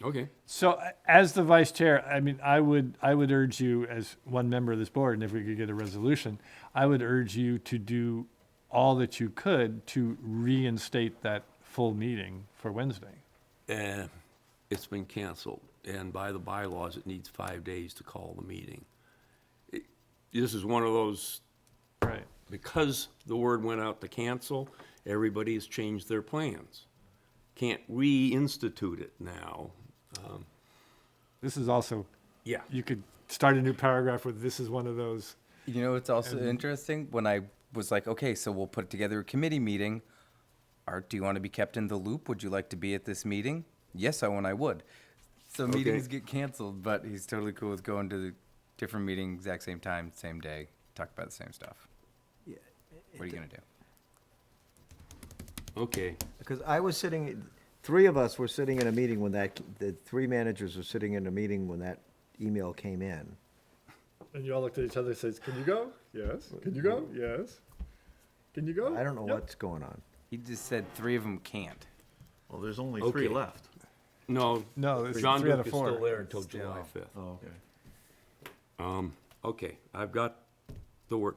Okay. so as the vice chair, I mean, I would urge you as one member of this board, and if we could get a resolution, I would urge you to do all that you could to reinstate that full meeting for Wednesday. It's been canceled, and by the bylaws, it needs 5 days to call the meeting. This is one of those, Right. because the word went out to cancel, everybody has changed their plans. Can't reinstitute it now. This is also, Yeah. you could start a new paragraph with, this is one of those. You know what's also interesting? When I was like, okay, so we'll put together a committee meeting. Art, do you want to be kept in the loop? Would you like to be at this meeting? Yes, I would. So Okay. meetings get canceled, but he's totally cool with going to the different meeting, exact same time, same day, talk about the same stuff. What are you gonna do? Okay. Because I was sitting, three of us were sitting in a meeting when the three managers were sitting in a meeting when that email came in. And you all looked at each other and says, can you go? Yes. Can you go? Yes. Can you go? I don't know what's going on. He just said 3 of them can't. Well, there's only Okay. 3 left. No, No, it's John 3 out Duke of is 4. still there until July 5th. Oh, okay. Okay, I've got the word,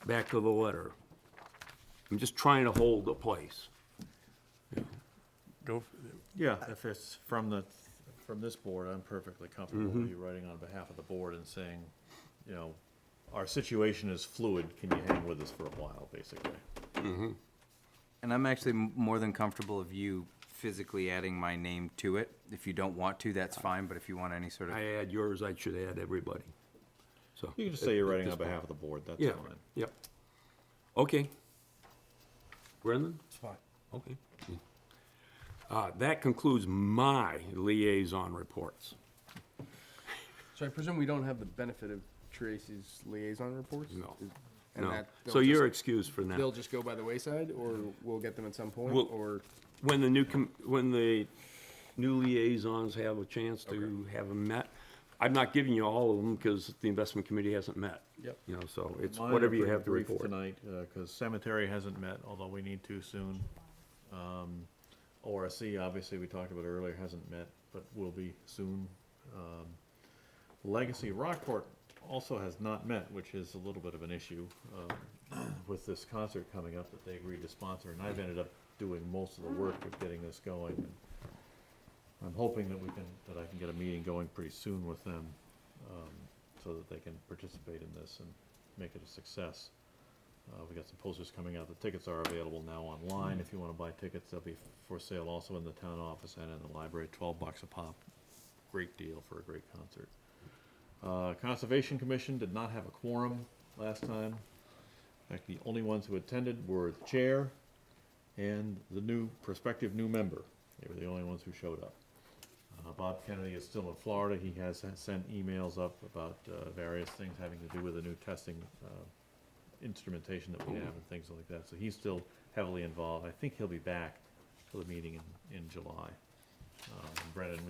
back to the letter. I'm just trying to hold the place. Go. Yeah, if it's from this board, I'm perfectly comfortable with you writing on behalf of the board and saying, you know, our situation is fluid, can you hang with us for a while, basically? And I'm actually more than comfortable of you physically adding my name to it. If you don't want to, that's fine, but if you want any sort of, I add yours, I should add everybody. So. You can just say you're at writing this on point. behalf of the board, that's Yeah, fine. yep. Okay. Brendan? It's fine. Okay. That concludes my liaison reports. So I presume we don't have the benefit of Tracy's liaison reports? No. And No. that they'll So you're just- excused for now. They'll just go by the wayside, or we'll get them at some point, Well- or? When the new liaisons have a chance to have them met, I'm not giving you all of them because the investment committee hasn't met. Yep. You know, so it's Mine are whatever you pretty have to brief report. tonight, because cemetery hasn't met, although we need to soon. ORC, obviously, we talked about earlier, hasn't met, but will be soon. Legacy Rockport also has not met, which is a little bit of an issue, with this concert coming up that they agreed to sponsor, and I've ended up doing most of the work of getting this going. And I'm hoping that I can get a meeting going pretty soon with them, so that they can participate in this and make it a success. We got some posters coming out. The tickets are available now online. If you want to buy tickets, they'll be for sale also in the town office and in the library, $12 a pop. Great deal for a great concert. Conservation Commission did not have a quorum last time. In fact, the only ones who attended were the chair and the prospective new member. They were the only ones who showed up. Bob Kennedy is still in Florida. He has sent emails up about various things having to do with the new testing instrumentation that we have and things like that. So he's still heavily involved. I think he'll be back for the meeting in July. Brennan,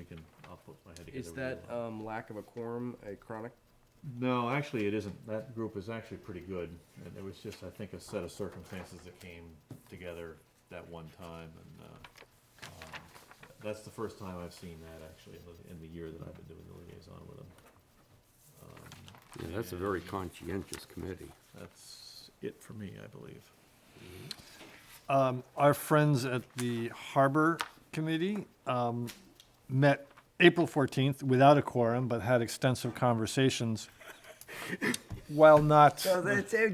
I'll put my head together. Is with that, you. lack of a quorum a chronic? No, actually, it isn't. That group is actually pretty good. And it was just, I think, a set of circumstances that came together that one time. And that's the first time I've seen that, actually, in the year that I've been doing the liaison with them. Yeah, that's a very conscientious committee. That's it for me, I believe. Our friends at the Harbor Committee met April 14th without a quorum, but had extensive conversations. While not, So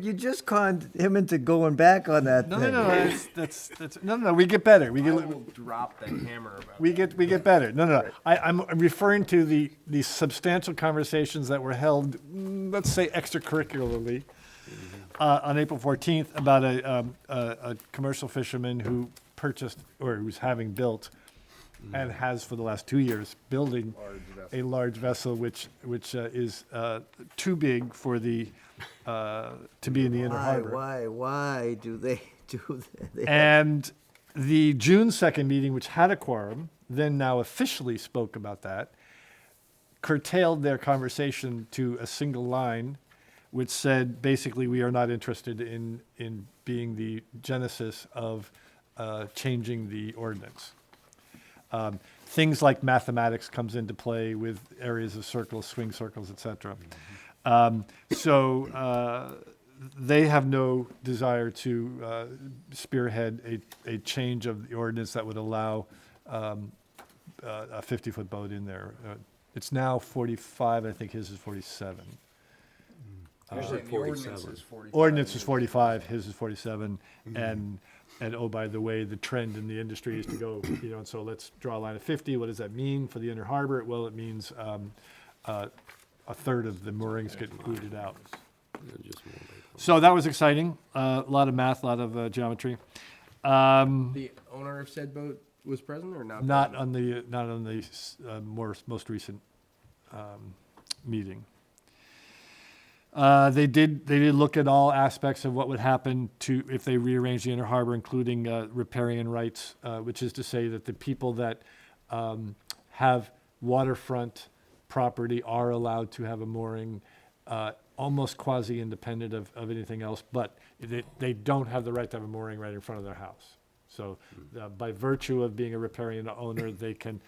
you just conned him into going back on that no, thing. that's no, we get better. We I get will drop the hammer about we get better. No. I'm referring to the substantial conversations that were held, let's say extracurricularly, on April 14th about a commercial fisherman who purchased or who's having built and has for the last 2 years building a large vessel which is too big for the to be in the inner harbor. Why do they do that? And the June 2nd meeting, which had a quorum, then now officially spoke about that, curtailed their conversation to a single line, which said, basically, we are not interested in being the genesis of changing the ordinance. Things like mathematics comes into play with areas of circles, swing circles, et cetera. So they have no desire to spearhead a change of the ordinance that would allow a 50-foot boat in there. It's now 45, I think his is 47. Actually, the ordinance is 45. Ordinance is 45, his is 47, and oh, by the way, the trend in the industry is to go, and so let's draw a line of 50. What does that mean for the Inner Harbor? Well, it means a third of the moorings get booted out. So that was exciting. A lot of math, a lot of geometry. The owner of said boat was present or not? Not present? on the most recent meeting. They did look at all aspects of what would happen if they rearranged the Inner Harbor, including riparian rights, which is to say that the people that have waterfront property are allowed to have a mooring, almost quasi-independent of anything else, but they don't have the right to have a mooring right in front of their house. So by virtue of being a riparian owner, they can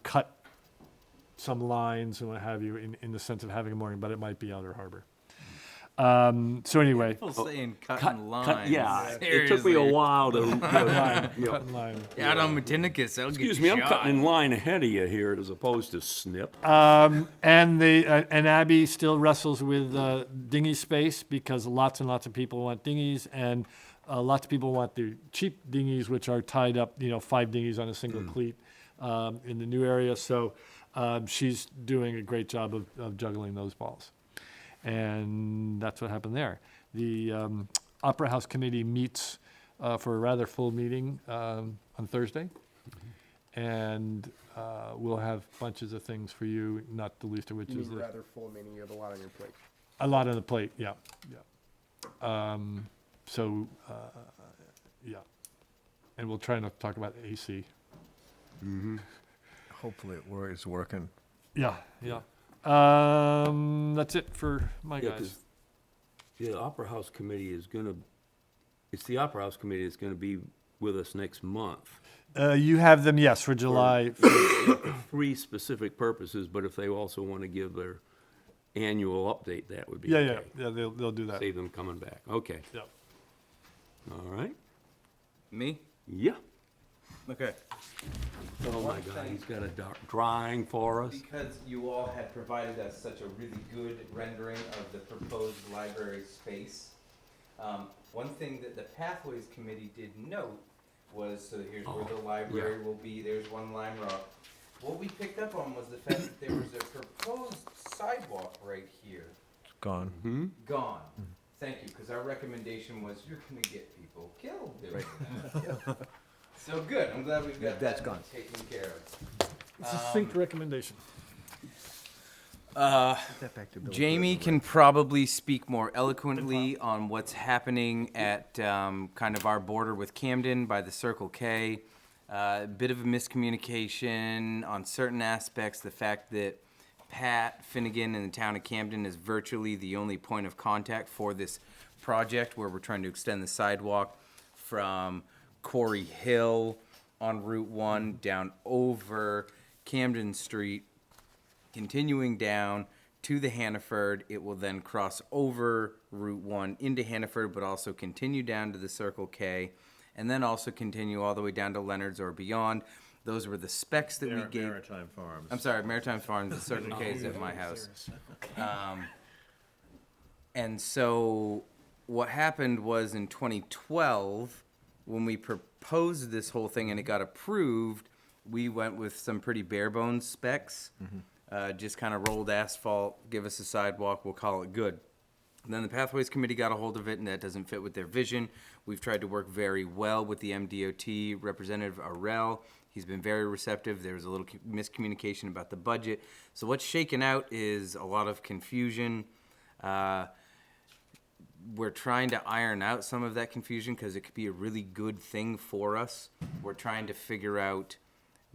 cut some lines and what have you in the sense of having a mooring, but it might be outer harbor. So anyway. People saying cutting lines. Yeah, it took me a while to. Cutting line. Out on Matinicus, they'll Excuse get me, I'm shot. cutting in line ahead of you here as opposed to snip. And Abby still wrestles with dinghy space because lots and lots of people want dinghies, and lots of people want the cheap dinghies, which are tied up, 5 dinghies on a single cleat in the new area. So she's doing a great job of juggling those balls. And that's what happened there. The Opera House Committee meets for a rather full meeting on Thursday. And we'll have bunches of things for you, not the least of which You is mean rather full, meaning you have a lot on your plate. a lot on the plate, yeah. Yeah. And we'll try not to talk about AC. Hopefully it is working. Yeah. That's it for my Yeah, guys. 'cause the Opera House Committee it's the Opera House Committee that's gonna be with us next month. You have them, yes, for July. For 3 specific purposes, but if they also wanna give their annual update, that would be Yeah, okay. they'll do that. Save them coming back. Okay, Yeah. all right. Me? Yeah. Okay. Oh my God, he's got a drawing for us. Because you all had provided us such a really good rendering of the proposed library space, one thing that the Pathways Committee did note was, so here's where the library will be, there's one Lime Rock. What we picked up on was the fact that there was a proposed sidewalk right here, Gone. gone. Thank you, because our recommendation was you're gonna get people killed doing that. So good, I'm glad we've got That's that gone. taken care of. Succinct recommendation. Jamie can probably speak more eloquently on what's happening at kind of our border with Camden by the Circle K. Bit of a miscommunication on certain aspects. The fact that Pat Finnegan in the town of Camden is virtually the only point of contact for this project, where we're trying to extend the sidewalk from Quarry Hill on Route 1 down over Camden Street, continuing down to the Hannaford. It will then cross over Route 1 into Hannaford, but also continue down to the Circle K, and then also continue all the way down to Leonard's or beyond. Those were the specs that we gave. Maritime Farms. I'm sorry, Maritime Farms, the Circle K is at my house. And so what happened was in 2012, when we proposed this whole thing and it got approved, we went with some pretty bare bones specs. Just kind of rolled asphalt, give us a sidewalk, we'll call it good. And then the Pathways Committee got a hold of it, and that doesn't fit with their vision. We've tried to work very well with the MDOT Representative Arell. He's been very receptive. There was a little miscommunication about the budget. So what's shaken out is a lot of confusion. We're trying to iron out some of that confusion because it could be a really good thing for us. We're trying to figure out,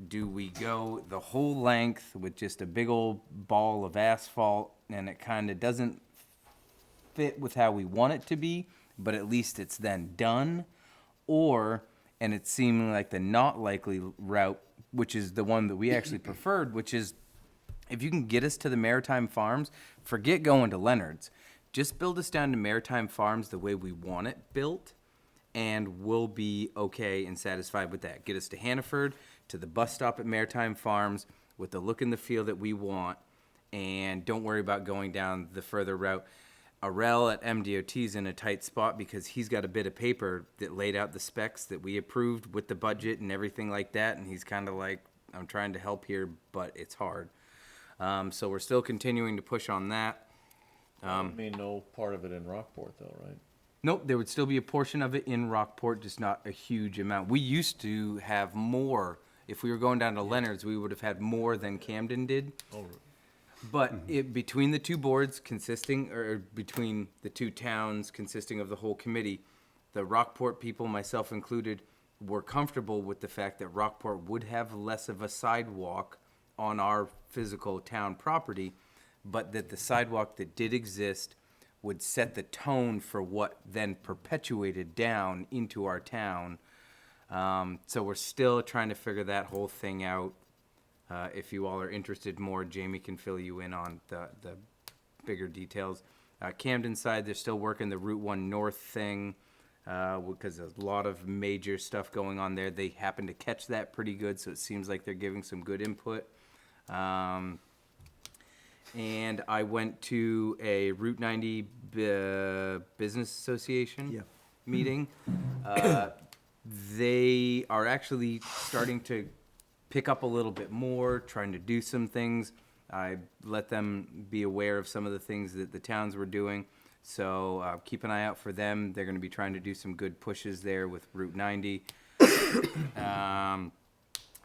do we go the whole length with just a big old ball of asphalt and it kind of doesn't fit with how we want it to be, but at least it's then done? Or, and it's seeming like the not likely route, which is the one that we actually preferred, which is if you can get us to the Maritime Farms, forget going to Leonard's. just build us down to Maritime Farms the way we want it built, and we'll be okay and satisfied with that. Get us to Hannaford, to the bus stop at Maritime Farms, with the look and the feel that we want, and don't worry about going down the further route. Arel at MDOT's in a tight spot because he's got a bit of paper that laid out the specs that we approved with the budget and everything like that, and he's kind of like, I'm trying to help here, but it's hard. So we're still continuing to push on that. I mean, no part of it in Rockport though, right? Nope, there would still be a portion of it in Rockport, just not a huge amount. We used to have more. If we were going down to Leonard's, we would have had more than Camden did. Oh, But between the two boards consisting, or between the two towns consisting of the whole committee, the Rockport people, myself included, were comfortable with the fact that Rockport would have less of a sidewalk on our physical town property, but that the sidewalk that did exist would set the tone for what then perpetuated down into our town. So we're still trying to figure that whole thing out. If you all are interested more, Jamie can fill you in on the bigger details. Camden side, they're still working the Route 1 North thing, because there's a lot of major stuff going on there. They happen to catch that pretty good, so it seems like they're giving some good input. And I went to a Route 90 Business Association meeting. They are actually starting to pick up a little bit more, trying to do some things. I let them be aware of some of the things that the towns were doing. So keep an eye out for them. They're going to be trying to do some good pushes there with Route 90.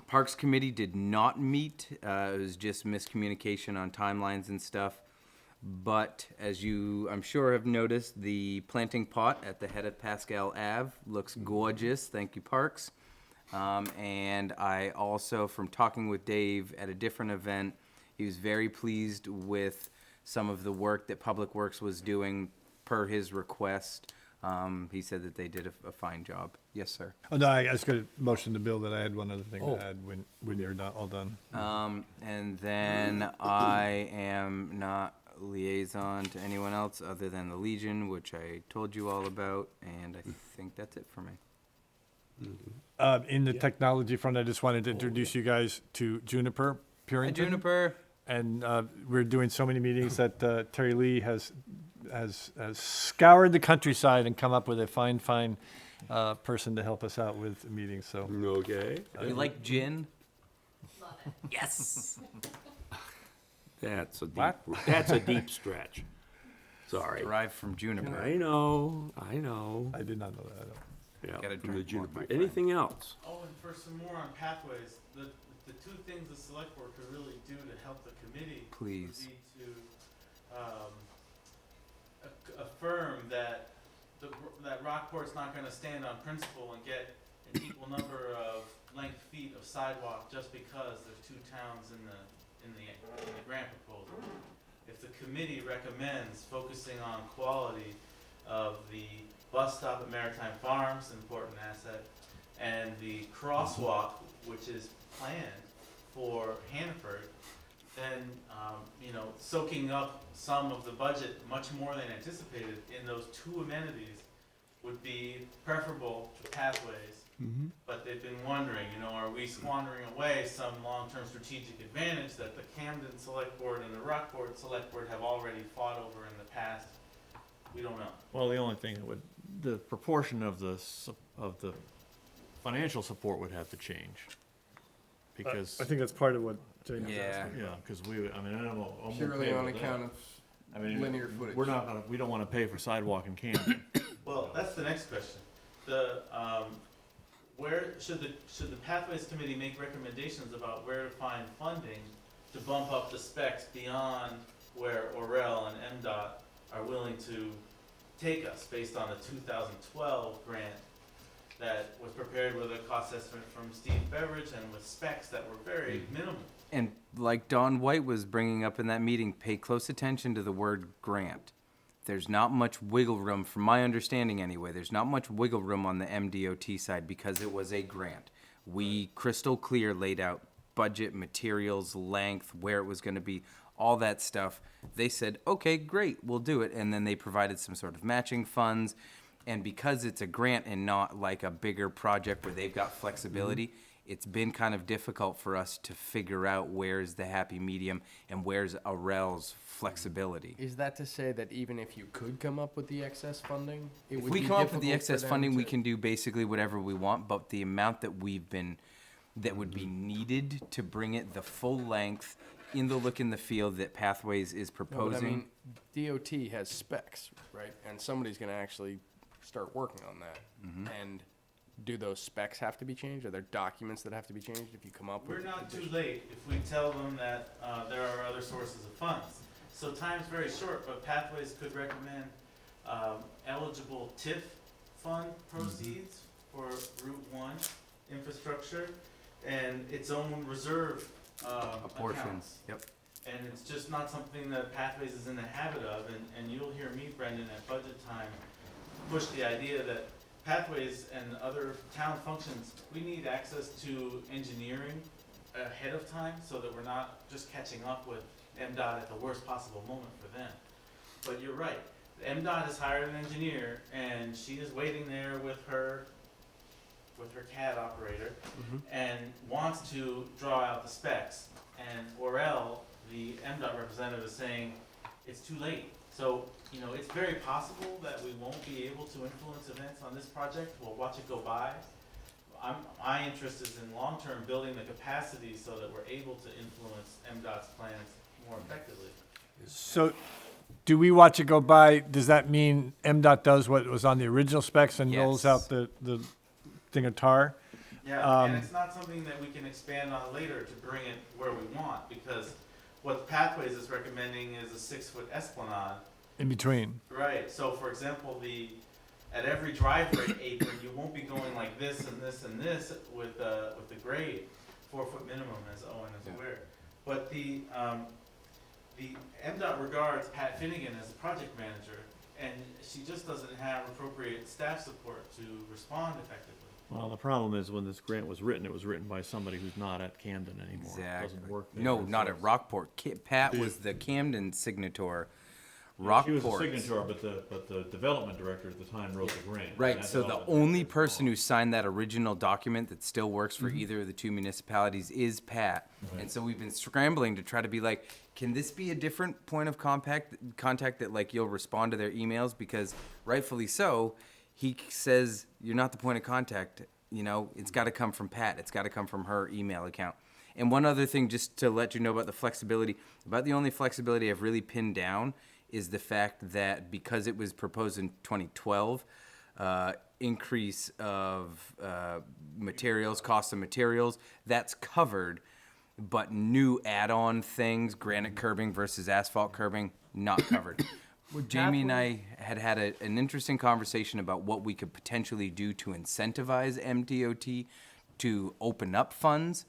Parks Committee did not meet. It was just miscommunication on timelines and stuff. But as you, I'm sure, have noticed, the planting pot at the head of Pascal Ave looks gorgeous. Thank you, Parks. And I also, from talking with Dave at a different event, he was very pleased with some of the work that Public Works was doing per his request. He said that they did a fine job. Yes, sir. Oh, no, I just got a motion to Bill that I had one other thing Oh. to add when you're all done. And then I am not liaison to anyone else other than the Legion, which I told you all about, and I think that's it for me. In the technology front, I just wanted to introduce you guys to Juniper Hi, Purington. Juniper. And we're doing so many meetings that Terry Lee has scoured the countryside and come up with a fine person to help us out with meetings, so. Okay, You like gin? Love it. Yes. that's a deep, What? that's a deep stretch. Sorry. Derived from juniper. I know. I did not know that. Yeah, Gotta from the drink more, juniper. my friend. Anything else? Oh, and for some more on pathways, the two things the select board could really do to help the committee Please. would be to affirm that that Rockport's not gonna stand on principle and get an equal number of length feet of sidewalk just because there's two towns in the grant proposal. If the committee recommends focusing on quality of the bus stop at Maritime Farms, an important asset, and the crosswalk, which is planned for Hannaford, then, soaking up some of the budget, much more than anticipated, in those two amenities would be preferable to pathways. But they've been wondering, are we squandering away some long-term strategic advantage that the Camden Select Board and the Rockport Select Board have already fought over in the past? We don't know. Well, the only thing that would, the proportion of the financial support would have to change. Because, I think that's part of what Jamie was Yeah. asking. yeah, because I mean, I don't know. I'm Purely okay on with that. account of I mean, linear footage. we don't want to pay for sidewalk in Camden. Well, that's the next question. The, where, should the Pathways Committee make recommendations about where to find funding to bump up the specs beyond where Orel and MDOT are willing to take us based on the 2012 grant that was prepared with a cost estimate from Steve Beveridge and with specs that were very minimal? And like Don White was bringing up in that meeting, pay close attention to the word grant. There's not much wiggle room, from my understanding anyway, there's not much wiggle room on the MDOT side because it was a grant. We crystal clear laid out budget, materials, length, where it was gonna be, all that stuff. They said, okay, great, we'll do it. And then they provided some sort of matching funds. And because it's a grant and not like a bigger project where they've got flexibility, it's been kind of difficult for us to figure out where's the happy medium and where's Arel's flexibility. Is that to say that even if you could come up with the excess funding, it If would we be come up with the difficult for excess them funding, we to- can do basically whatever we want, but the amount that that would be needed to bring it the full length in the look and the feel that Pathways is No, but I proposing. mean, DOT has specs, right? And somebody's gonna actually start working on that. And do those specs have to be changed? Are there documents that have to be changed if you come up with? We're not too late if we tell them that there are other sources of funds. So time's very short, but Pathways could recommend eligible TIF fund proceeds for Route 1 infrastructure and its own reserve Portions, accounts. yep. And it's just not something that Pathways is in the habit of, and you'll hear me, Brendan, at budget time, push the idea that Pathways and other town functions, we need access to engineering ahead of time so that we're not just catching up with MDOT at the worst possible moment for them. But you're right, MDOT has hired an engineer, and she is waiting there with her CAD operator, and wants to draw out the specs. And Orel, the MDOT representative, is saying, it's too late. So, you know, it's very possible that we won't be able to influence events on this project. We'll watch it go by. My interest is in long-term building the capacity so that we're able to influence MDOT's plans more effectively. So, do we watch it go by? Does that mean MDOT does what was on the original specs and rolls Yes. out the thing of tar? Yeah, and it's not something that we can expand on later to bring it where we want, because what Pathways is recommending is a 6-foot esplanade. In between? Right, so for example, at every driveway apron, you won't be going like this and this and this with the grade, 4-foot minimum, as Owen is aware. But the MDOT regards Pat Finnegan as a project manager, and she just doesn't have appropriate staff support to respond effectively. Well, the problem is when this grant was written, it was written by somebody who's not at Camden anymore. It Exactly. doesn't work there. No, not So at Rockport. Pat was the Camden signator. She was Rockport. the signator, but the development director at the time wrote the grant. and Right, that so the development only director person wrote who signed that original document that still works for either of the two municipalities is Pat. And so we've been scrambling to try to be like, can this be a different point of contact that like you'll respond to their emails? Because rightfully so, he says, you're not the point of contact. You know, it's got to come from Pat. It's got to come from her email account. And one other thing, just to let you know about the flexibility, about the only flexibility I've really pinned down is the fact that because it was proposed in 2012, increase of materials, cost of materials, that's covered, but new add-on things, granite curbing versus asphalt curbing, not covered. Jamie and I had an interesting conversation about what we could potentially do to incentivize MDOT to open up funds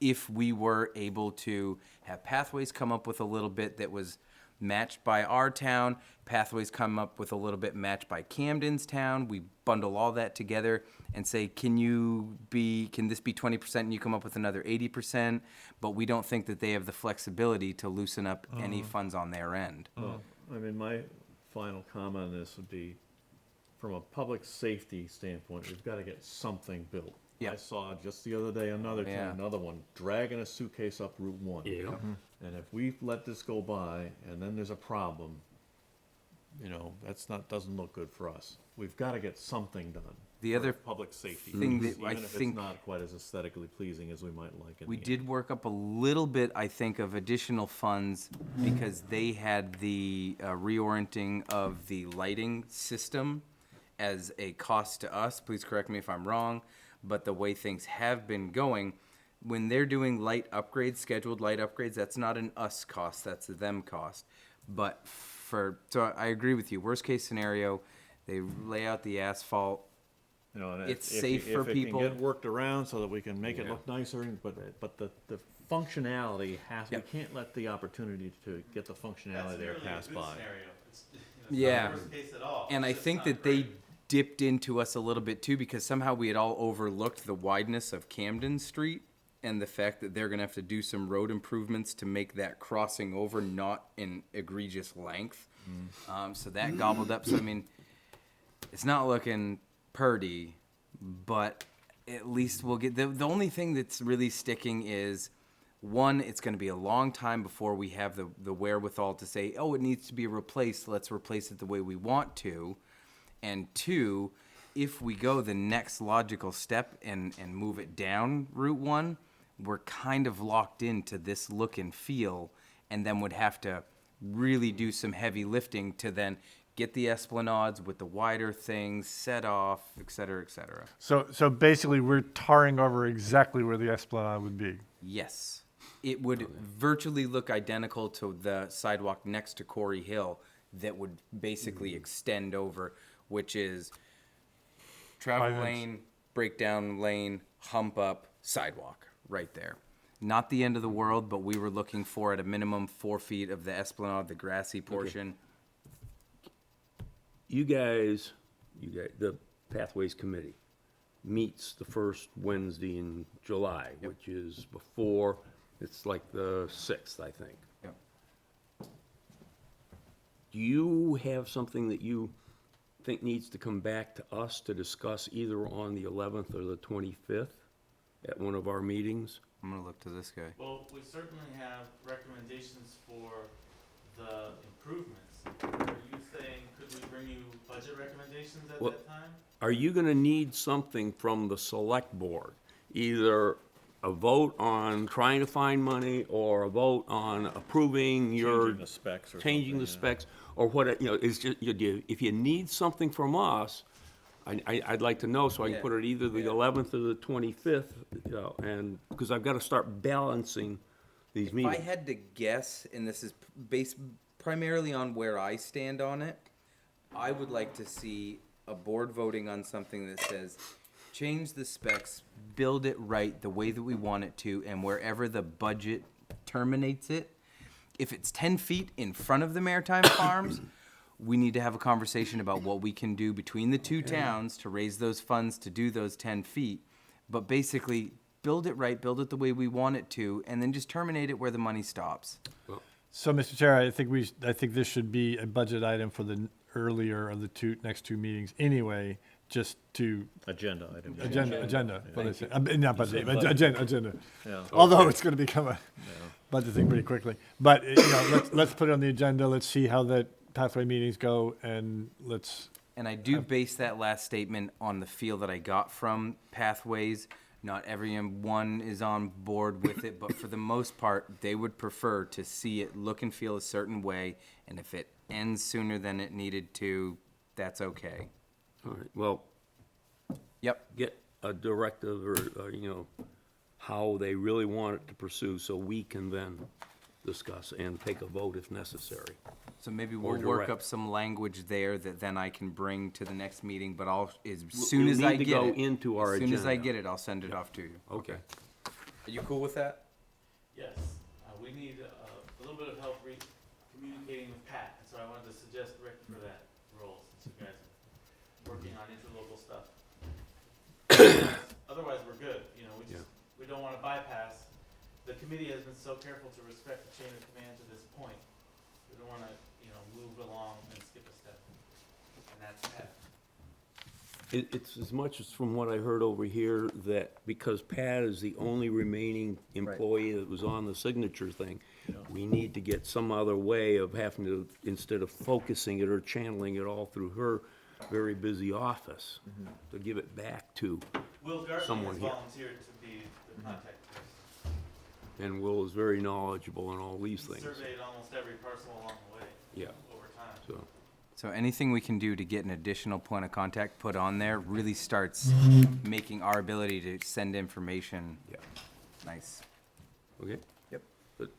if we were able to have Pathways come up with a little bit that was matched by our town, Pathways come up with a little bit matched by Camden's town. We bundle all that together and say, can this be 20% and you come up with another 80%? But we don't think that they have the flexibility to loosen up any funds on their end. Well, I mean, my final comment on this would be, from a public safety standpoint, we've got to get something built. Yeah. I saw just the other day Yeah. another one dragging a suitcase up Route 1. Yeah. And if we let this go by and then there's a problem, you know, doesn't look good for us. We've got to get something done. The for other public safety, thing reasons, that I even if think- it's not quite as aesthetically pleasing as we might like it. We did work up a little bit, I think, of additional funds because they had the reorienting of the lighting system as a cost to us. Please correct me if I'm wrong, but the way things have been going, when they're doing light upgrades, scheduled light upgrades, that's not an us cost, that's a them cost. But so I agree with you. Worst case scenario, they lay out the asphalt. You know, and It's if safe for people. If it can get worked around so that we can make it look nicer, but the functionality we Yep. can't let the opportunity to get the functionality there pass by. It's Yeah. not the worst case at all. And I It's just think not that great. they dipped into us a little bit too because somehow we had all overlooked the wideness of Camden Street and the fact that they're gonna have to do some road improvements to make that crossing over not in egregious length. So that gobbled up, so I mean, it's not looking purty, but at least we'll get, the only thing that's really sticking is, one, it's gonna be a long time before we have the wherewithal to say, oh, it needs to be replaced, let's replace it the way we want to. And two, if we go the next logical step and move it down Route 1, we're kind of locked into this look and feel, and then would have to really do some heavy lifting to then get the esplanades with the wider things set off, et cetera, et cetera. So basically, we're tarring over exactly where the Esplanade would be. Yes. It would virtually look identical to the sidewalk next to Corey Hill that would basically extend over, which is travel 5 inch. lane, breakdown lane, hump up, sidewalk, right there. Not the end of the world, but we were looking for at a minimum 4 feet of the esplanade, the grassy portion. You guys, the Pathways Committee meets the first Wednesday in July, which is before, it's like the 6th, I think. Yep. Do you have something that you think needs to come back to us to discuss either on the 11th or the 25th at one of our meetings? I'm gonna look to this guy. Well, we certainly have recommendations for the improvements. Are you saying, could we bring you budget recommendations at Well- that time? Are you gonna need something from the select board? Either a vote on trying to find money or a vote on approving your Changing the specs or changing the something, yeah. specs, or what, you know, it's just, if you need something from us, I'd like to know, so I can Yeah. put it either the Yeah. 11th or the 25th, you know, and, because I've gotta start balancing these If I meetings. had to guess, and this is based primarily on where I stand on it, I would like to see a board voting on something that says, change the specs, build it right the way that we want it to, and wherever the budget terminates it, if it's 10 feet in front of the Maritime Farms, we need to have a conversation about what we can do between the two towns to raise those funds to do those 10 feet. But basically, build it right, build it the way we want it to, and then just terminate it where the money stops. So, Mr. Chair, I think this should be a budget item for the earlier of the next two meetings anyway, just to, Agenda item. agenda, what did I say? Not budget, agenda. Yeah. Although it's gonna become a budget thing pretty quickly. But, you know, let's put it on the agenda, let's see how the pathway meetings go, and let's, And I do base that last statement on the feel that I got from Pathways. Not everyone is on board with it, but for the most part, they would prefer to see it look and feel a certain way. And if it ends sooner than it needed to, that's okay. All right, well, Yep. get a directive or, you know, how they really want it to pursue, so we can then discuss and take a vote if necessary. So maybe Or we'll work direct. up some language there that then I can bring to the next meeting, but as soon You'll as I need to get go it. into our As soon as I agenda. get it, I'll send it off to you. Okay. Are you cool with that? Yes, we need a little bit of help communicating with Pat, and so I wanted to suggest Rick for that role, since you guys are working on interlocal stuff. Otherwise, we're good, you know, we don't wanna bypass. The committee has been so careful to respect the chain of command to this point. We don't wanna, move along and skip a step, and that's Pat. It's as much as from what I heard over here, that because Pat is the only remaining employee that was on the signature thing, we need to get some other way of having to, instead of focusing it or channeling it all through her very busy office, to give it back to, Will Gartner Someone has here. volunteered to be the contact person. and Will is very knowledgeable in all these He things. surveyed almost every parcel along the way. Yeah. Over time. So, So anything we can do to get an additional point of contact put on there really starts making our ability to send information yeah, nice. okay? Yep. Good.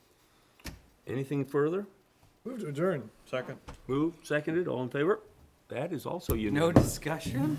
Anything further? move to adjourn. Second. Moved, seconded, all in favor? That is also No unanimous. discussion?